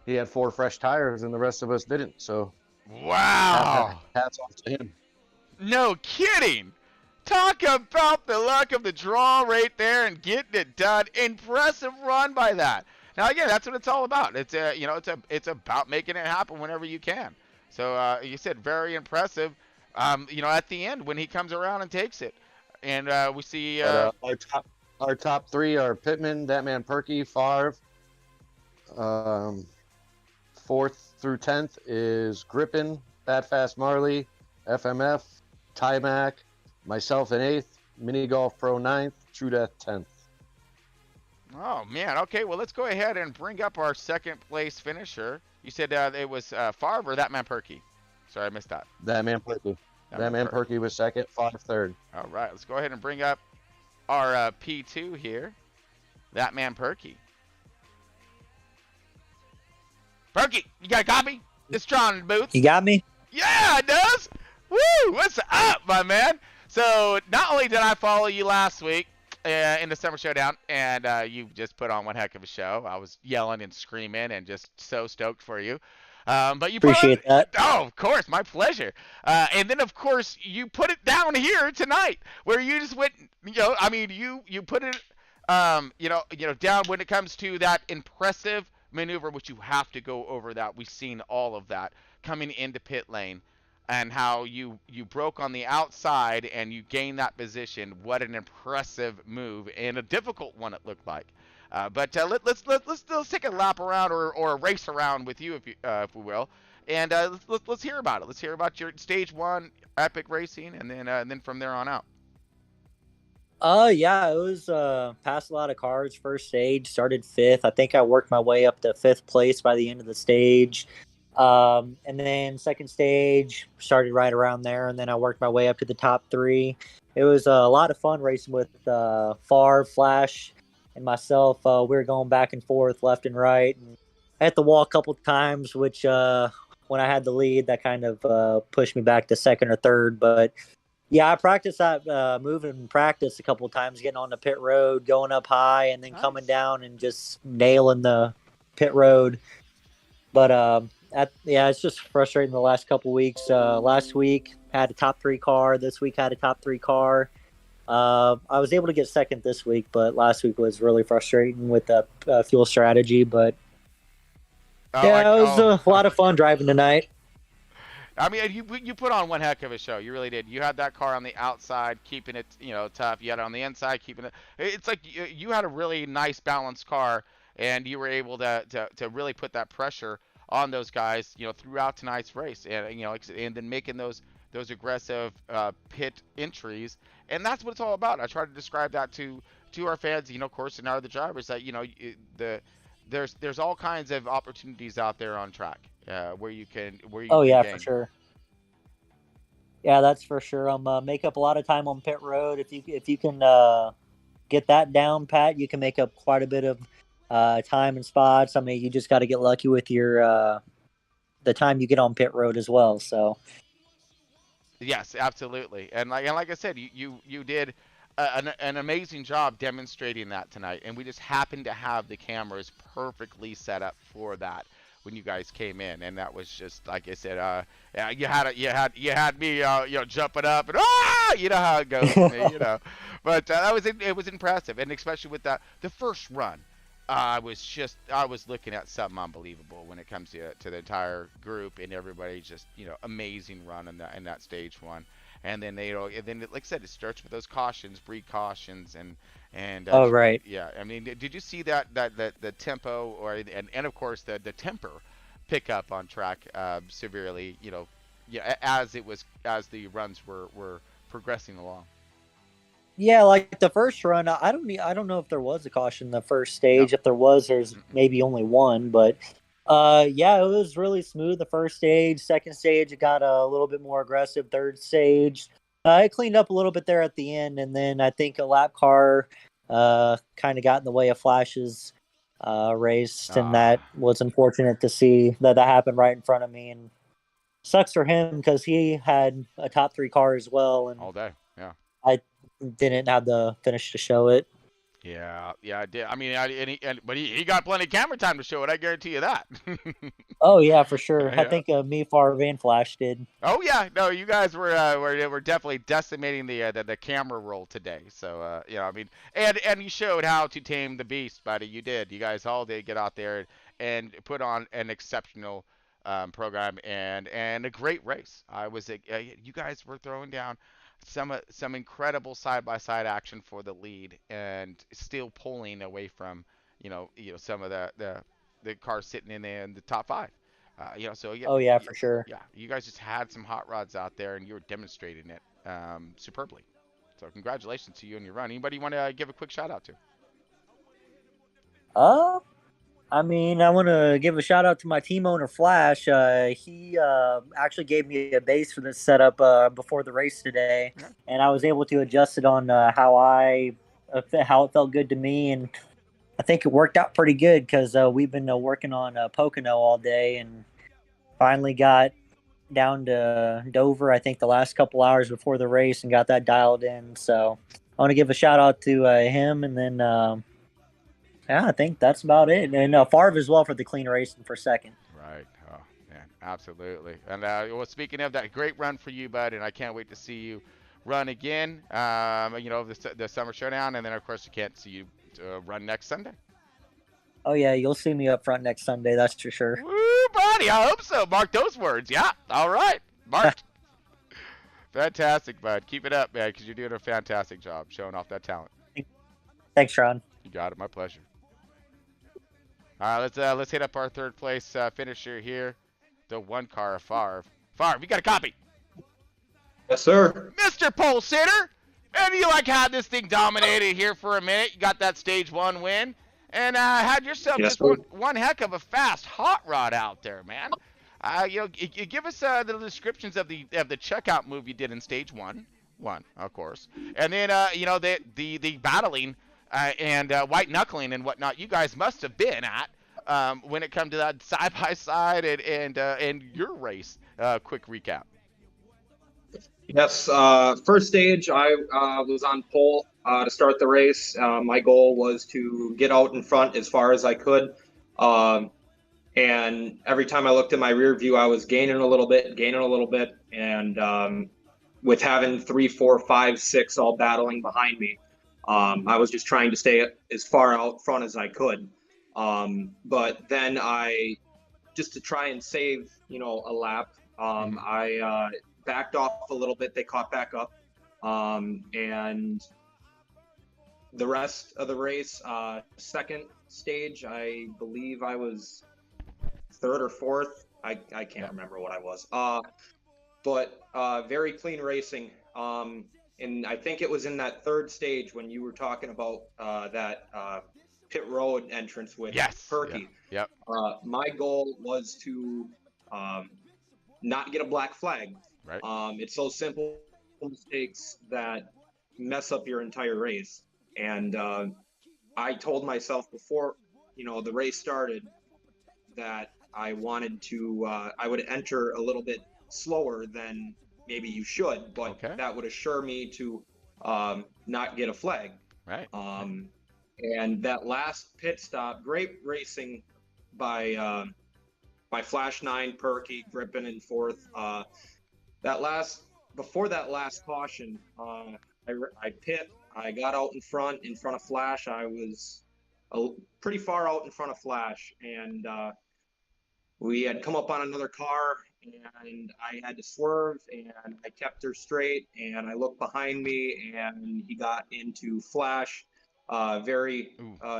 [SPEAKER 2] he had 4 fresh tires, and the rest of us didn't. So,
[SPEAKER 1] wow!
[SPEAKER 2] Hats off to him.
[SPEAKER 1] No kidding. Talk about the luck of the draw right there and getting it done. Impressive run by that. Now again, that's what it's all about. It's it's about making it happen whenever you can. So you said very impressive. At the end when he comes around and takes it, and we see
[SPEAKER 2] our our top three are Pittman, that man Perky, Favre. 4th through 10th is Grippin, Fat Fast Marley, FMF, Timac, myself in 8th, Mini Golf Pro 9th, True Death 10th.
[SPEAKER 1] Oh, man. Okay, well, let's go ahead and bring up our second place finisher. You said it was Favre or that man Perky? Sorry, I missed that.
[SPEAKER 2] That man Perky. That man Perky was second, Favre third.
[SPEAKER 1] All right, let's go ahead and bring up our P2 here. That man Perky. Perky, you got a copy? It's Tron in the booth.
[SPEAKER 18] You got me?
[SPEAKER 1] Yeah, it does. Woo! What's up, my man? So not only did I follow you last week in the Summer Showdown, and you just put on one heck of a show. I was yelling and screaming and just so stoked for you. But you
[SPEAKER 18] appreciate that.
[SPEAKER 1] Oh, of course, my pleasure. And then, of course, you put it down here tonight, where you just went. I mean, you put it, down when it comes to that impressive maneuver, which you have to go over that. We've seen all of that coming into pit lane, and how you broke on the outside and you gained that position. What an impressive move, and a difficult one it looked like. But let's take a lap around or a race around with you, if we will, and let's hear about it. Let's hear about your stage 1 epic racing, and then from there on out.
[SPEAKER 18] Yeah, it was passed a lot of cars. First stage, started 5th. I think I worked my way up to 5th place by the end of the stage. And then second stage, started right around there, and then I worked my way up to the top 3. It was a lot of fun racing with Favre, Flash, and myself. We were going back and forth, left and right. And I hit the wall a couple times, which when I had the lead, that kind of pushed me back to 2nd or 3rd. But yeah, I practiced that move in practice a couple of times, getting on the pit road, going up high, and then coming down and just nailing the pit road. But it's just frustrating the last couple of weeks. Last week had a top 3 car. This week had a top 3 car. I was able to get 2nd this week, but last week was really frustrating with the fuel strategy. But it was a lot of fun driving tonight.
[SPEAKER 1] I mean, you put on one heck of a show. You really did. You had that car on the outside, keeping it, tough. You had it on the inside, keeping it. It's like you had a really nice balanced car, and you were able to really put that pressure on those guys, throughout tonight's race, and and then making those aggressive pit entries, and that's what it's all about. I try to describe that to our fans, of course, and our other drivers, that there's all kinds of opportunities out there on track. Where you can
[SPEAKER 18] gain. For sure. Yeah, that's for sure. Make up a lot of time on pit road. If you can get that down pat, you can make up quite a bit of time and spots. I mean, you just got to get lucky with your the time you get on pit road as well. So
[SPEAKER 1] yes, absolutely. And like I said, you did an amazing job demonstrating that tonight, and we just happened to have the cameras perfectly set up for that when you guys came in, and that was just, like I said, you had me jumping up, and you know how it goes. But it was impressive, and especially with the first run, I was looking at something unbelievable when it comes to the entire group, and everybody just amazing run in that stage 1. And then like I said, it starts with those cautions, breed cautions, and
[SPEAKER 18] right.
[SPEAKER 1] Yeah, I mean, did you see that the tempo and of course the temper pick up on track severely, as the runs were progressing along?
[SPEAKER 18] Yeah, like the first run, I don't know if there was a caution the first stage. No. If there was, there's maybe only one, but it was really smooth the first stage. Second stage, it got a little bit more aggressive. Third stage, it cleaned up a little bit there at the end, and then I think a lap car kind of got in the way of Flash's race, and that was unfortunate to see that happened right in front of me, and sucks for him because he had a top 3 car as well, and
[SPEAKER 1] all day. Yeah,
[SPEAKER 18] I didn't have the finish to show it.
[SPEAKER 1] Yeah, I did. I mean, but he got plenty of camera time to show it. I guarantee you that.
[SPEAKER 18] Oh yeah, for sure. Yeah. I think me, Favre, and Flash did.
[SPEAKER 1] Oh yeah, no, you guys were definitely decimating the camera roll today. So I mean, and you showed how to tame the beast, buddy. You did. You guys all did get out there and put on an exceptional program and a great race. You guys were throwing down some incredible side-by-side action for the lead, and still pulling away from some of the cars sitting in the top 5. So yeah,
[SPEAKER 18] Oh yeah, for sure.
[SPEAKER 1] yeah, you guys just had some hot rods out there, and you were demonstrating it superbly. So congratulations to you and your run. Anybody want to give a quick shout out to?
[SPEAKER 18] I mean, I want to give a shout out to my team owner, Flash. He actually gave me a base for this setup before the race today, and I was able to adjust it on how it felt good to me, and I think it worked out pretty good because we've been working on Pocono all day, and finally got down to Dover, I think the last couple hours before the race, and got that dialed in. So I want to give a shout out to him, and then yeah, I think that's about it. And Favre as well for the clean racing for second.
[SPEAKER 1] Right. Oh man, absolutely. And well, speaking of that, great run for you, bud, and I can't wait to see you run again. The summer showdown, and then of course you can't see you run next Sunday.
[SPEAKER 18] Oh yeah, you'll see me up front next Sunday. That's for sure.
[SPEAKER 1] Woo, buddy! I hope so. Mark those words. Yeah. All right, Mark. Fantastic, bud. Keep it up, man, because you're doing a fantastic job showing off that talent.
[SPEAKER 18] Thanks, Ron.
[SPEAKER 1] You got it. My pleasure. All right, let's hit up our third place finisher here. The one car of Favre. Favre, you got a copy?
[SPEAKER 19] Yes, sir.
[SPEAKER 1] Mr. Pole Sitter. And you had this thing dominated here for a minute. You got that stage 1 win. And had yourself just one heck of a fast hot rod out there, man. You give us the descriptions of the checkout move you did in stage 1, of course, and then the battling and white knuckling and whatnot you guys must have been at when it comes to that side by side and your race. Quick recap.
[SPEAKER 19] Yes, first stage I was on pole to start the race. My goal was to get out in front as far as I could. And every time I looked in my rear view, I was gaining a little bit. And with having 3, 4, 5, 6 all battling behind me, I was just trying to stay as far out front as I could. But then just to try and save, a lap, I backed off a little bit. They caught back up. And the rest of the race, second stage, I believe I was third or fourth. I can't remember what I was. But very clean racing. And I think it was in that third stage when you were talking about that pit road entrance with Perky.
[SPEAKER 1] Yep.
[SPEAKER 19] My goal was to not get a black flag.
[SPEAKER 1] Right.
[SPEAKER 19] It's those simple mistakes that mess up your entire race. And I told myself before, the race started that I wanted to, I would enter a little bit slower than maybe you should, but that would assure me to not get a flag.
[SPEAKER 1] Right.
[SPEAKER 19] And that last pit stop, great racing by Flash 9, Perky, Grippin in fourth. Before that last caution, I pit. I got out in front of Flash. I was pretty far out in front of Flash, and we had come up on another car, and I had to swerve, and I kept her straight, and I looked behind me, and he got into Flash. Very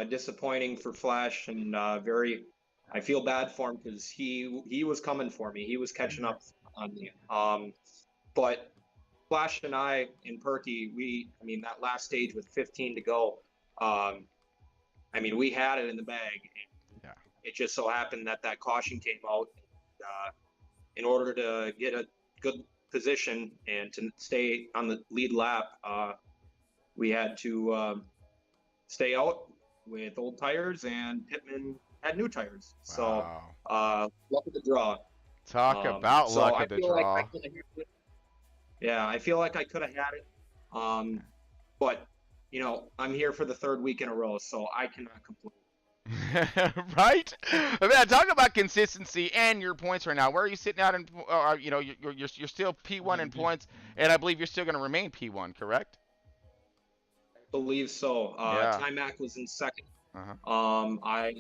[SPEAKER 19] disappointing for Flash, and I feel bad for him because he was coming for me. He was catching up on me. But Flash and I and Perky, that last stage with 15 to go, we had it in the bag. And it just so happened that caution came out. In order to get a good position and to stay on the lead lap, we had to stay out with old tires, and Pittman had new tires. So luck of the draw.
[SPEAKER 1] Talk about luck of the draw.
[SPEAKER 19] I feel like I could have had it. But, I'm here for the third week in a row, so I cannot complain.
[SPEAKER 1] Right? Man, talk about consistency and your points right now. Where are you sitting out in, you're still P1 in points, and I believe you're still going to remain P1, correct?
[SPEAKER 19] I believe so. Timac was in second. I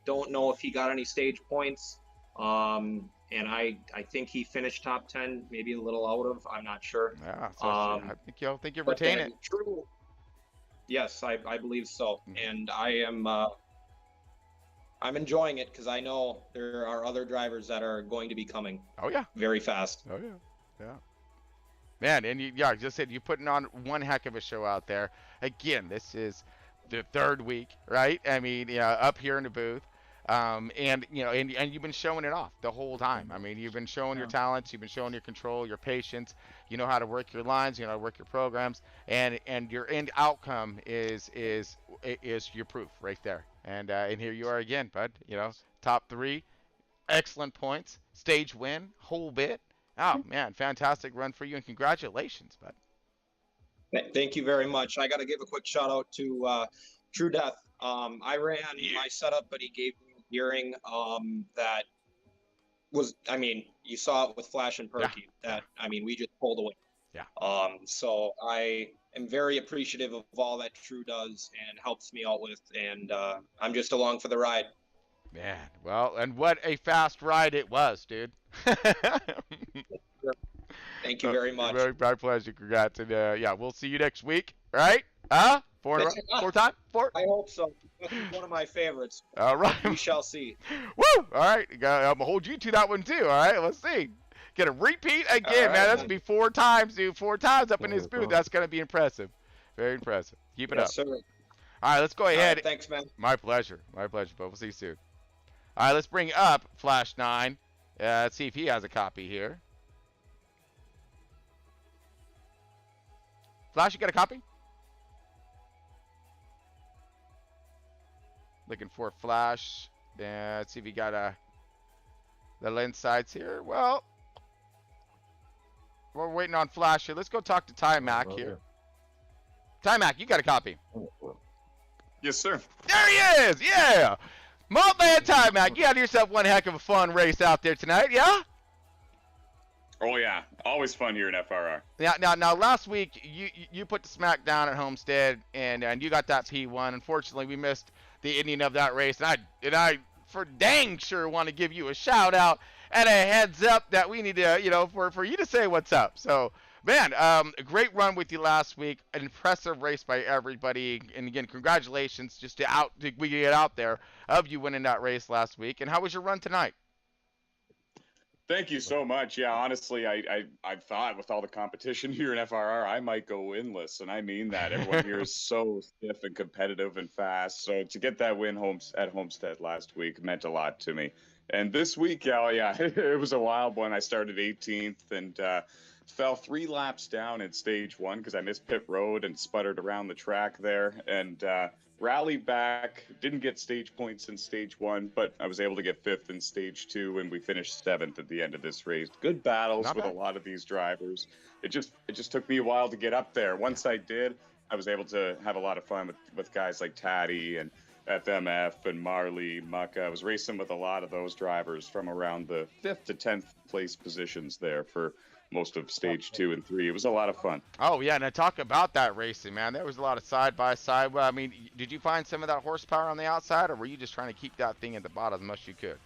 [SPEAKER 19] don't know if he got any stage points. And I think he finished top 10, maybe a little out of. I'm not sure.
[SPEAKER 1] Yeah, so I think you'll retain it.
[SPEAKER 19] True. Yes, I believe so, and I'm enjoying it because I know there are other drivers that are going to be coming.
[SPEAKER 1] Oh yeah,
[SPEAKER 19] very fast.
[SPEAKER 1] Oh yeah. Man, and I just said you're putting on one heck of a show out there. Again, this is the third week, right? I mean, up here in the booth. And you've been showing it off the whole time. I mean, you've been showing your talents, you've been showing your control, your patience. You know how to work your lines, you know how to work your programs, and your end outcome is your proof right there. And here you are again, bud. Top 3, excellent points, stage win, whole bit. Oh man, fantastic run for you, and congratulations, bud.
[SPEAKER 19] Thank you very much. I got to give a quick shout out to True Death. I ran my setup, but he gave me gearing that was, you saw it with Flash and Perky.
[SPEAKER 1] Yeah.
[SPEAKER 19] We just pulled away.
[SPEAKER 1] Yeah.
[SPEAKER 19] So I am very appreciative of all that True does and helps me out with, and I'm just along for the ride.
[SPEAKER 1] Man, well, and what a fast ride it was, dude.
[SPEAKER 19] Thank you very much.
[SPEAKER 1] My pleasure. Congrats. And we'll see you next week, right? Four time? Four?
[SPEAKER 19] I hope so. That's one of my favorites.
[SPEAKER 1] All right.
[SPEAKER 19] We shall see.
[SPEAKER 1] Woo! All right. I'm going to hold you to that one, too. All right. Let's see. Get a repeat again, man. That's going to be 4 times, dude. 4 times up in his booth. That's going to be impressive. Very impressive. Keep it up.
[SPEAKER 19] Sir.
[SPEAKER 1] All right. Let's go ahead.
[SPEAKER 19] Right, thanks, man.
[SPEAKER 1] My pleasure. My pleasure, but we'll see you soon. All right. Let's bring up Flash 9. Let's see if he has a copy here. Flash, you got a copy? Looking for Flash. Let's see if he got the lens sides here. Well, we're waiting on Flash here. Let's go talk to Ty Mac here. Ty Mac, you got a copy?
[SPEAKER 20] Yes, sir.
[SPEAKER 1] There he is. Yeah. My man Ty Mac, you had yourself one heck of a fun race out there tonight, yeah?
[SPEAKER 20] Oh yeah, always fun here in FRR.
[SPEAKER 1] Now last week you put the smack down at Homestead and you got that P1. Unfortunately, we missed the ending of that race, and I for dang sure want to give you a shout out and a heads up that we need to for you to say what's up. So man, a great run with you last week, an impressive race by everybody, and again congratulations just we get out there of you winning that race last week. And how was your run tonight?
[SPEAKER 20] Thank you so much. Yeah, honestly, I thought with all the competition here in FRR, I might go winless, and I mean that. Everyone here is so stiff and competitive and fast. So to get that win at Homestead last week meant a lot to me. And this week, it was a wild one. I started 18th and fell 3 laps down in stage 1 because I missed pit road and sputtered around the track there, and rallied back. Didn't get stage points in stage 1, but I was able to get 5th in stage 2, and we finished 7th at the end of this race. Good battles with a lot of these drivers. It just took me a while to get up there. Once I did, I was able to have a lot of fun with guys like Taddy and FMF and Marley, Mucka. I was racing with a lot of those drivers from around the 5th to 10th place positions there for most of stage 2 and 3. It was a lot of fun.
[SPEAKER 1] Oh yeah, and I talk about that racing, man. There was a lot of side by side. Well, I mean, did you find some of that horsepower on the outside, or were you just trying to keep that thing at the bottom as much as you could?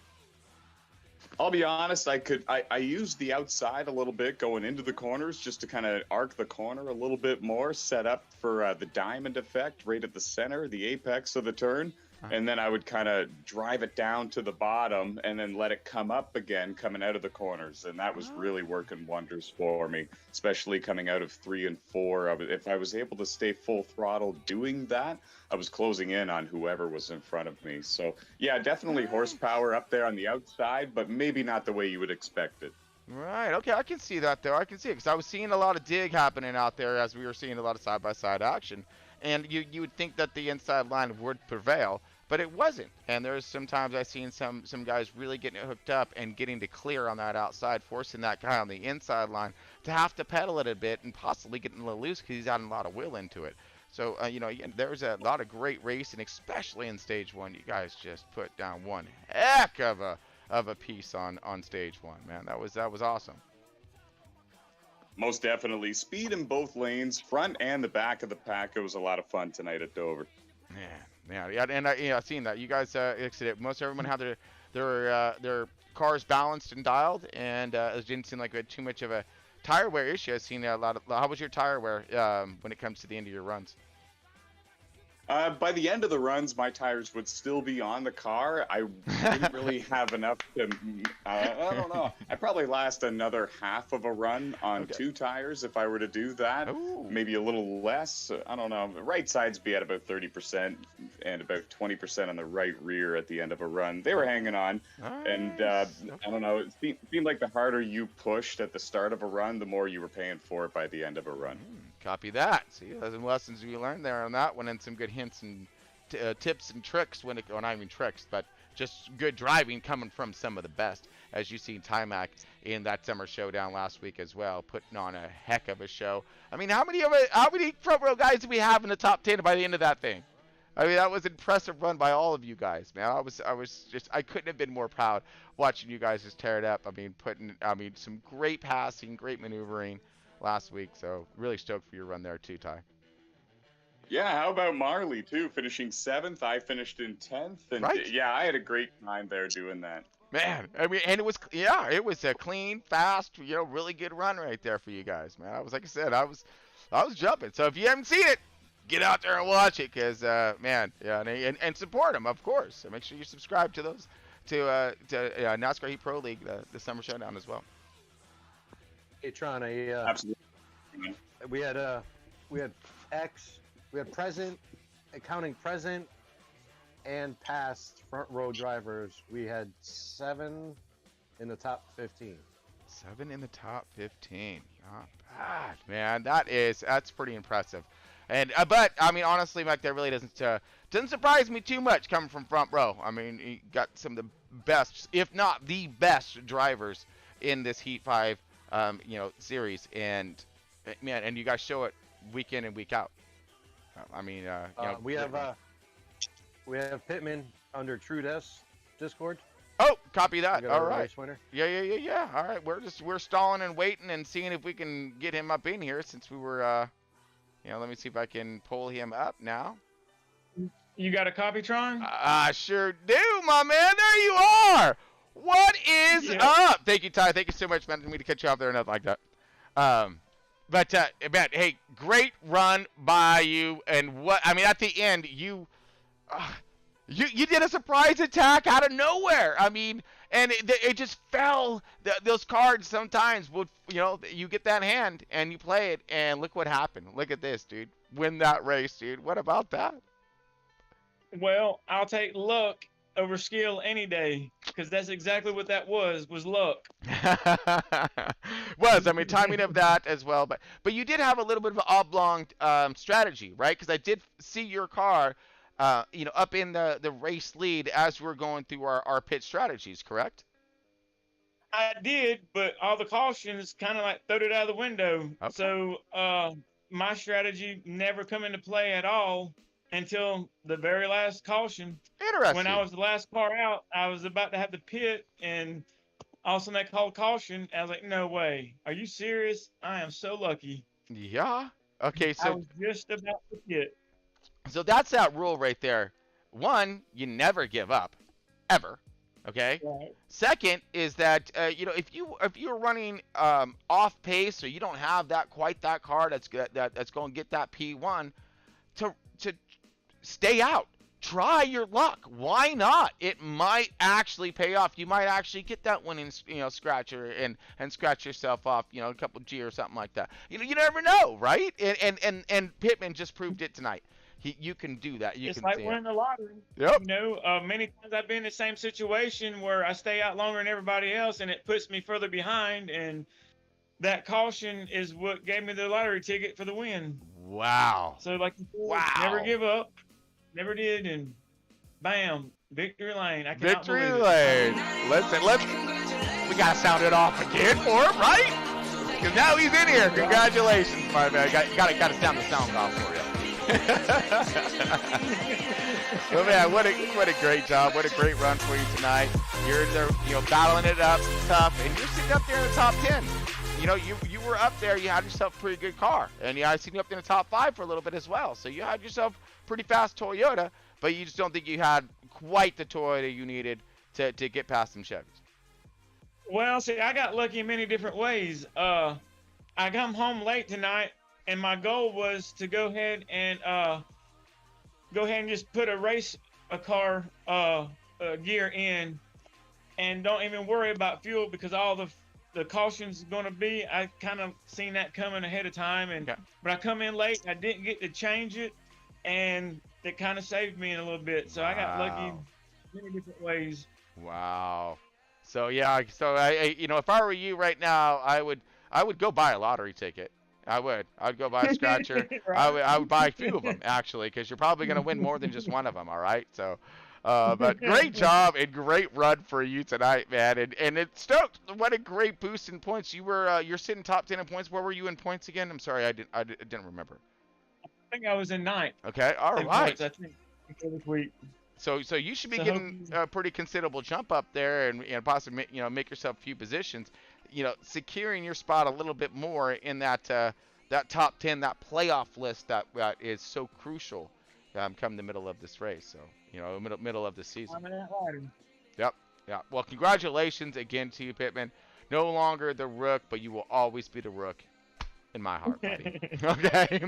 [SPEAKER 20] I'll be honest, I used the outside a little bit going into the corners just to kind of arc the corner a little bit more, set up for the diamond effect right at the center, the apex of the turn. And then I would kind of drive it down to the bottom and then let it come up again, coming out of the corners. And that was really working wonders for me, especially coming out of 3 and 4. If I was able to stay full throttle doing that, I was closing in on whoever was in front of me. So, yeah, definitely horsepower up there on the outside, but maybe not the way you would expect it.
[SPEAKER 1] Right. Okay, I can see that, though. I can see it because I was seeing a lot of dig happening out there as we were seeing a lot of side-by-side action. And you would think that the inside line would prevail, but it wasn't. And there's sometimes I've seen some guys really getting it hooked up and getting to clear on that outside, forcing that guy on the inside line to have to pedal it a bit and possibly getting a little loose because he's adding a lot of will into it. So, there's a lot of great racing, especially in stage 1. You guys just put down one heck of a piece on stage 1, man. That was awesome.
[SPEAKER 20] Most definitely. Speed in both lanes, front and the back of the pack. It was a lot of fun tonight at Dover.
[SPEAKER 1] Yeah, and I've seen that. You guys exited. Most everyone had their cars balanced and dialed, and it didn't seem like we had too much of a tire wear issue. I've seen a lot of. How was your tire wear when it comes to the end of your runs?
[SPEAKER 20] By the end of the runs, my tires would still be on the car. I didn't really have enough to, I don't know. I'd probably last another half of a run on 2 tires if I were to do that.
[SPEAKER 1] Ooh.
[SPEAKER 20] Maybe a little less. I don't know. The right sides be at about 30% and about 20% on the right rear at the end of a run. They were hanging on.
[SPEAKER 1] Nice.
[SPEAKER 20] And I don't know. It seemed like the harder you pushed at the start of a run, the more you were paying for it by the end of a run.
[SPEAKER 1] Copy that. See, there's some lessons we learned there on that one, and some good hints and tips and tricks when it, or not even tricks, but just good driving coming from some of the best, as you seen Timac in that summer showdown last week as well, putting on a heck of a show. I mean, how many front row guys do we have in the top 10 by the end of that thing? I mean, that was an impressive run by all of you guys, man. I couldn't have been more proud watching you guys just tear it up. I mean, some great passing, great maneuvering last week, so really stoked for your run there too, Ty.
[SPEAKER 20] Yeah, how about Marley too, finishing 7th? I finished in 10th, and
[SPEAKER 1] right.
[SPEAKER 20] Yeah, I had a great time there doing that.
[SPEAKER 1] Man, I mean, and it was a clean, fast, really good run right there for you guys, man. I was, like I said, I was jumping. So if you haven't seen it, get out there and watch it, because man, yeah, and support them, of course. So make sure you subscribe to those to NASCAR Heat Pro League, the summer showdown as well.
[SPEAKER 2] Hey Tron,
[SPEAKER 20] absolutely.
[SPEAKER 2] We had present, counting present and past front row drivers. We had 7 in the top 15.
[SPEAKER 1] 7 in the top 15. Not bad, man. That's pretty impressive. And but I mean, honestly, Mike, that really doesn't surprise me too much coming from front row. I mean, you got some of the best, if not the best, drivers in this Heat 5. Series, and man, and you guys show it week in and week out. I mean,
[SPEAKER 2] we have Pittman under Trudess Discord.
[SPEAKER 1] Oh, copy that. All right.
[SPEAKER 2] Yeah.
[SPEAKER 1] All right, we're stalling and waiting and seeing if we can get him up in here, since we were, let me see if I can pull him up now.
[SPEAKER 21] You got a copy, Tron?
[SPEAKER 1] I sure do, my man. There you are. What is up? Thank you, Ty. Thank you so much, man. I didn't mean to cut you off there or nothing like that. But man, hey, great run by you. And at the end, you did a surprise attack out of nowhere. I mean, and it just fell. Those cards sometimes would, you get that hand and you play it, and look what happened. Look at this, dude. Win that race, dude. What about that?
[SPEAKER 21] Well, I'll take luck over skill any day, because that's exactly what that was luck.
[SPEAKER 1] I mean, timing of that as well, but you did have a little bit of an oblong strategy, right? Because I did see your car up in the race lead as we were going through our pit strategies, correct?
[SPEAKER 21] I did, but all the cautions kind of like threw it out of the window.
[SPEAKER 1] Okay.
[SPEAKER 21] So my strategy never come into play at all until the very last caution.
[SPEAKER 1] Interesting.
[SPEAKER 21] When I was the last car out, I was about to have the pit, and all of a sudden they called caution. I was like, no way. Are you serious? I am so lucky.
[SPEAKER 1] Yeah. Okay, so
[SPEAKER 21] I was just about to pit.
[SPEAKER 1] So that's that rule right there. One, you never give up, ever. Okay.
[SPEAKER 21] Right.
[SPEAKER 1] Second is that if you're running off pace, or you don't have quite that car that's going to get that P1, to stay out. Try your luck. Why not? It might actually pay off. You might actually get that winning, scratcher and scratch yourself off, a couple G or something like that. You never know, right? And Pittman just proved it tonight. You can do that.
[SPEAKER 21] It's like winning the lottery.
[SPEAKER 1] Yep.
[SPEAKER 21] Many times I've been in the same situation where I stay out longer than everybody else, and it puts me further behind, and that caution is what gave me the lottery ticket for the win.
[SPEAKER 1] Wow.
[SPEAKER 21] So like, never give up. Never did, and bam, victory lane. I cannot
[SPEAKER 1] victory
[SPEAKER 21] believe
[SPEAKER 1] lane. We gotta sound it off again for him, right? Because now he's in here. Congratulations, my man. Gotta sound the sound off for you. Well, man, what a great job. What a great run for you tonight. You're there, battling it up tough, and you're sitting up there in the top 10. You were up there. You had yourself a pretty good car, and I seen you up in the top 5 for a little bit as well. So you had yourself pretty fast Toyota, but you just don't think you had quite the Toyota you needed to get past some Chevys?
[SPEAKER 21] Well, see, I got lucky in many different ways. I come home late tonight, and my goal was to go ahead and just put a car gear in, and don't even worry about fuel because all the caution's going to be. I kind of seen that coming ahead of time, and but I come in late. I didn't get to change it, and it kind of saved me in a little bit. So I got lucky in many different ways.
[SPEAKER 1] Wow. So yeah, so I if I were you right now, I would go buy a lottery ticket. I'd go buy a scratcher.
[SPEAKER 21] Right.
[SPEAKER 1] I would buy a few of them actually, because you're probably going to win more than just one of them. All right. So, but great job and great run for you tonight, man. And it stoked. What a great boost in points. You're sitting top 10 in points. Where were you in points again? I'm sorry, I didn't remember.
[SPEAKER 21] I think I was in 9th.
[SPEAKER 1] Okay. All right.
[SPEAKER 21] Points, I think, for this week.
[SPEAKER 1] So you should be getting a pretty considerable jump up there, and possibly make yourself a few positions, securing your spot a little bit more in that top 10, that playoff list that is so crucial come the middle of this race. So middle of the season.
[SPEAKER 21] I'm in that ladder.
[SPEAKER 1] Yep. Yeah. Well, congratulations again to you, Pittman. No longer the Rook, but you will always be the Rook in my heart, buddy. Okay.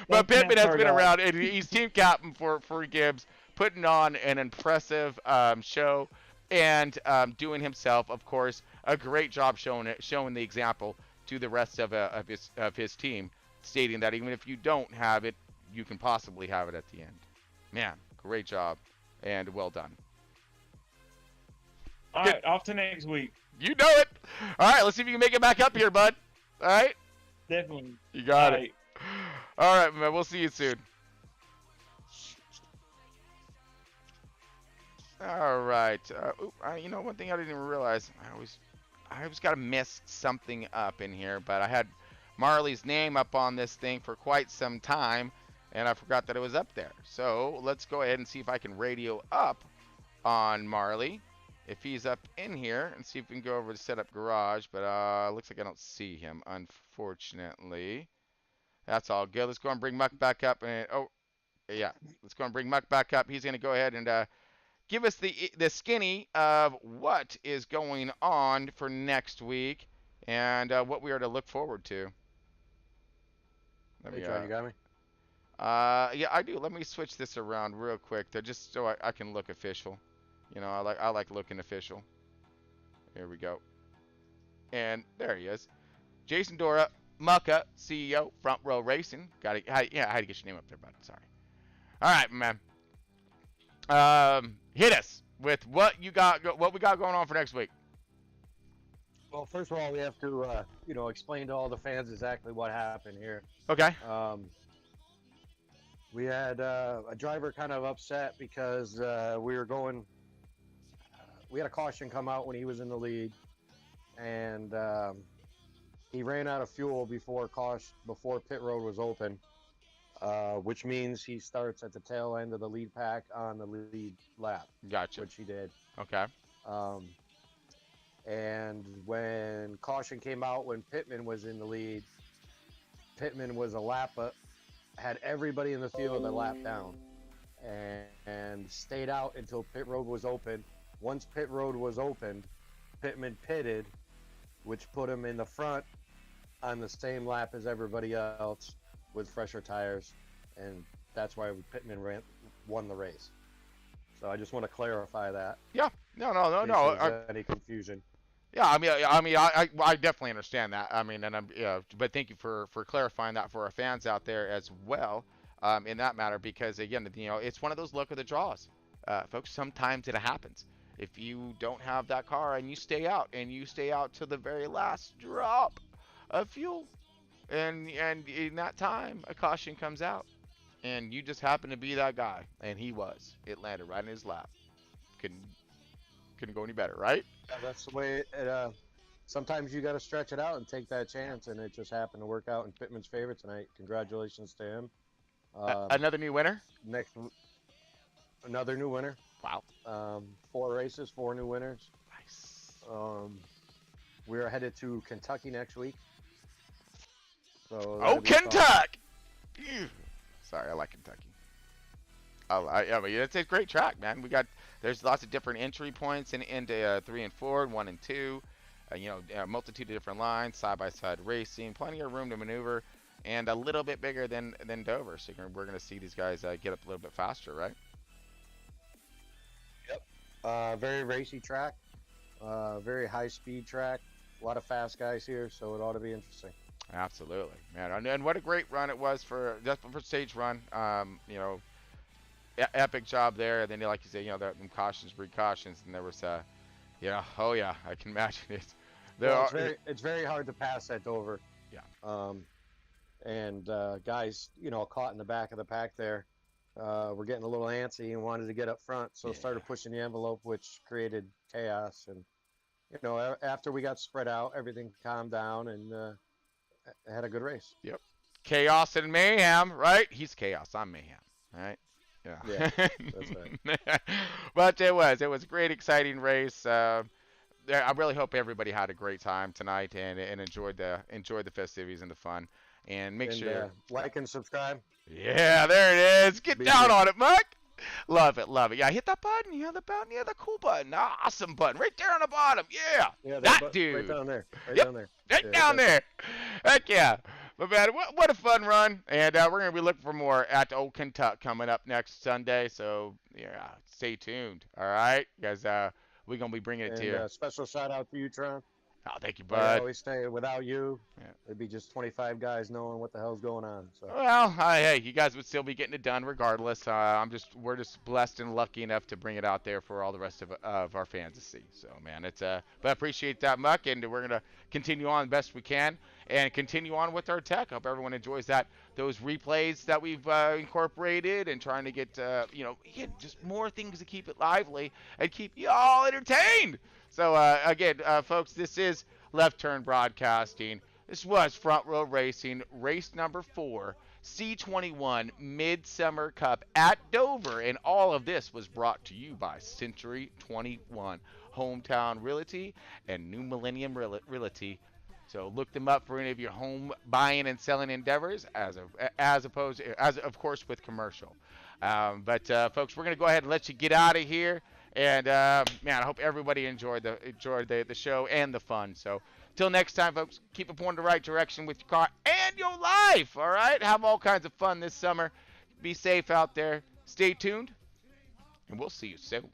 [SPEAKER 1] But Pittman has been around, and he's team captain for Gibbs, putting on an impressive show, and doing himself, of course, a great job showing the example to the rest of his team, stating that even if you don't have it, you can possibly have it at the end. Man, great job, and well done.
[SPEAKER 21] All right, off to next week.
[SPEAKER 1] You know it. All right, let's see if you can make it back up here, bud. All right?
[SPEAKER 21] Definitely.
[SPEAKER 1] You got it. All right, man. We'll see you soon. All right. One thing I didn't even realize, I always got to mess something up in here, but I had Marley's name up on this thing for quite some time, and I forgot that it was up there. So let's go ahead and see if I can radio up on Marley, if he's up in here, and see if we can go over to Setup Garage, but looks like I don't see him, unfortunately. That's all good. Let's go and bring Muck back up. Let's go and bring Muck back up. He's going to go ahead and give us the skinny of what is going on for next week and what we are to look forward to.
[SPEAKER 2] Hey, John, you got me?
[SPEAKER 1] Yeah, I do. Let me switch this around real quick, just so I can look official. I like looking official. Here we go. And there he is. Jason Dora, Mucka, CEO, Front Row Racing. I had to get your name up there, bud. Sorry. All right, man. Hit us with what we got going on for next week.
[SPEAKER 2] Well, first of all, we have to, explain to all the fans exactly what happened here.
[SPEAKER 1] Okay.
[SPEAKER 2] We had a driver kind of upset because we had a caution come out when he was in the lead, and he ran out of fuel before pit road was open, which means he starts at the tail end of the lead pack on the lead lap.
[SPEAKER 1] Gotcha.
[SPEAKER 2] Which he did.
[SPEAKER 1] Okay.
[SPEAKER 2] And when caution came out, when Pittman was in the lead, Pittman was a lap up, had everybody in the field a lap down, and stayed out until pit road was open. Once pit road was opened, Pittman pitted, which put him in the front on the same lap as everybody else with fresher tires, and that's why Pittman won the race. So I just want to clarify that.
[SPEAKER 1] Yeah. No.
[SPEAKER 2] Any confusion?
[SPEAKER 1] Yeah, I definitely understand that. But thank you for clarifying that for our fans out there as well, in that matter, because again, it's one of those luck of the draws, folks. Sometimes it happens. If you don't have that car and you stay out to the very last drop of fuel, and in that time a caution comes out, and you just happen to be that guy, and it landed right in his lap. Couldn't go any better, right?
[SPEAKER 2] Yeah, that's the way sometimes you got to stretch it out and take that chance, and it just happened to work out in Pittman's favor tonight. Congratulations to him.
[SPEAKER 1] Another new winner?
[SPEAKER 2] Another new winner.
[SPEAKER 1] Wow.
[SPEAKER 2] 4 races, 4 new winners.
[SPEAKER 1] Nice.
[SPEAKER 2] We are headed to Kentucky next week. So
[SPEAKER 1] Kentucky! Sorry, I like Kentucky. I mean, it's a great track, man. There's lots of different entry points into 3 and 4, 1 and 2. A multitude of different lines, side-by-side racing, plenty of room to maneuver, and a little bit bigger than Dover. So we're going to see these guys get up a little bit faster, right?
[SPEAKER 2] Yep. Very racy track, very high-speed track. A lot of fast guys here, so it ought to be interesting.
[SPEAKER 1] Absolutely, man. And what a great run it was for stage run. Epic job there. And then, like you say, them cautions, precautions, and there was oh yeah, I can imagine it.
[SPEAKER 2] It's very hard to pass at Dover.
[SPEAKER 1] Yeah.
[SPEAKER 2] And guys, caught in the back of the pack there, were getting a little antsy and wanted to get up front, so started pushing the envelope, which created chaos. And after we got spread out, everything calmed down and had a good race.
[SPEAKER 1] Yep. Chaos and mayhem, right? He's chaos. I'm mayhem, right?
[SPEAKER 2] Yeah, that's right.
[SPEAKER 1] But it was a great, exciting race. I really hope everybody had a great time tonight and enjoyed the festivities and the fun. And make sure
[SPEAKER 2] like and subscribe.
[SPEAKER 1] Yeah, there it is. Get down on it, Mike. Love it. Yeah, hit that button. The cool button. Awesome button. Right there on the bottom. Yeah, that dude.
[SPEAKER 2] Right down there.
[SPEAKER 1] Right down there. Heck yeah. But man, what a fun run. And we're going to be looking for more at Old Kentucky coming up next Sunday. So, stay tuned. All right? Guys, we're going to be bringing it to you.
[SPEAKER 2] Special shout out to you, Tron.
[SPEAKER 1] Oh, thank you, bud.
[SPEAKER 2] I always say, without you, it'd be just 25 guys knowing what the hell's going on. So.
[SPEAKER 1] Well, hey, you guys would still be getting it done regardless. We're just blessed and lucky enough to bring it out there for all the rest of our fans to see. So, man, but I appreciate that, Muck, and we're gonna continue on the best we can and continue on with our tech. Hope everyone enjoys those replays that we've incorporated and trying to get just more things to keep it lively and keep you all entertained. So, again, folks, this is Left Turn Broadcasting. This was Front Row Racing, race number 4, C-21 Midsummer Cup at Dover. And all of this was brought to you by Century 21, Hometown Realty, and New Millennium Realty. So look them up for any of your home buying and selling endeavors, as of course with commercial. But folks, we're going to go ahead and let you get out of here. And man, I hope everybody enjoyed the show and the fun. So till next time, folks, keep it pointed the right direction with your car and your life. All right, have all kinds of fun this summer. Be safe out there. Stay tuned, and we'll see you soon.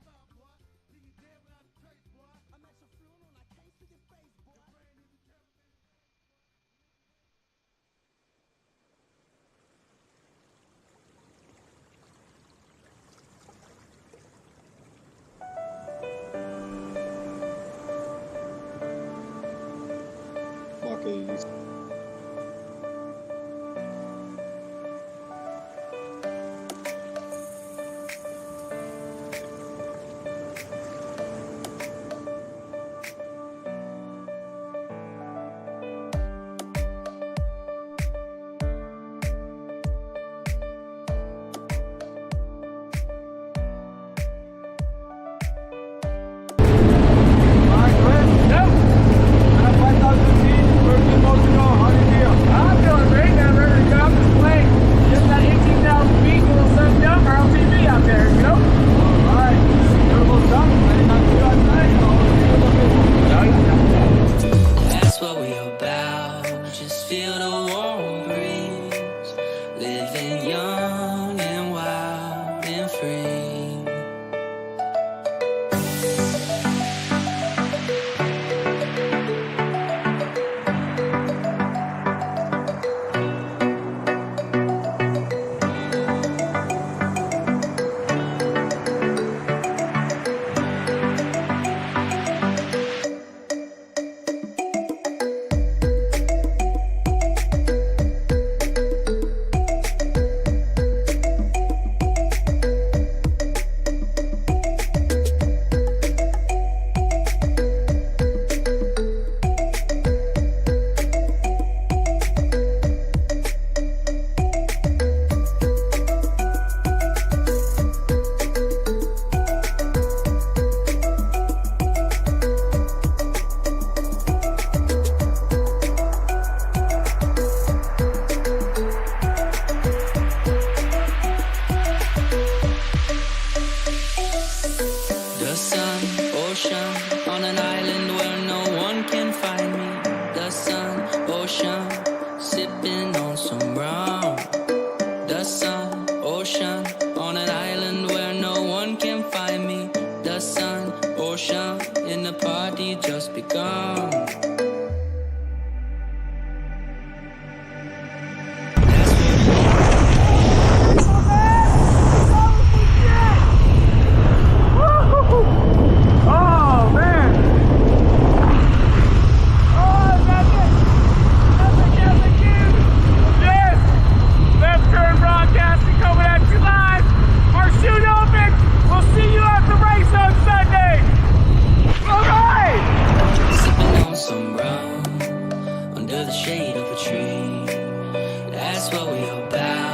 [SPEAKER 14] about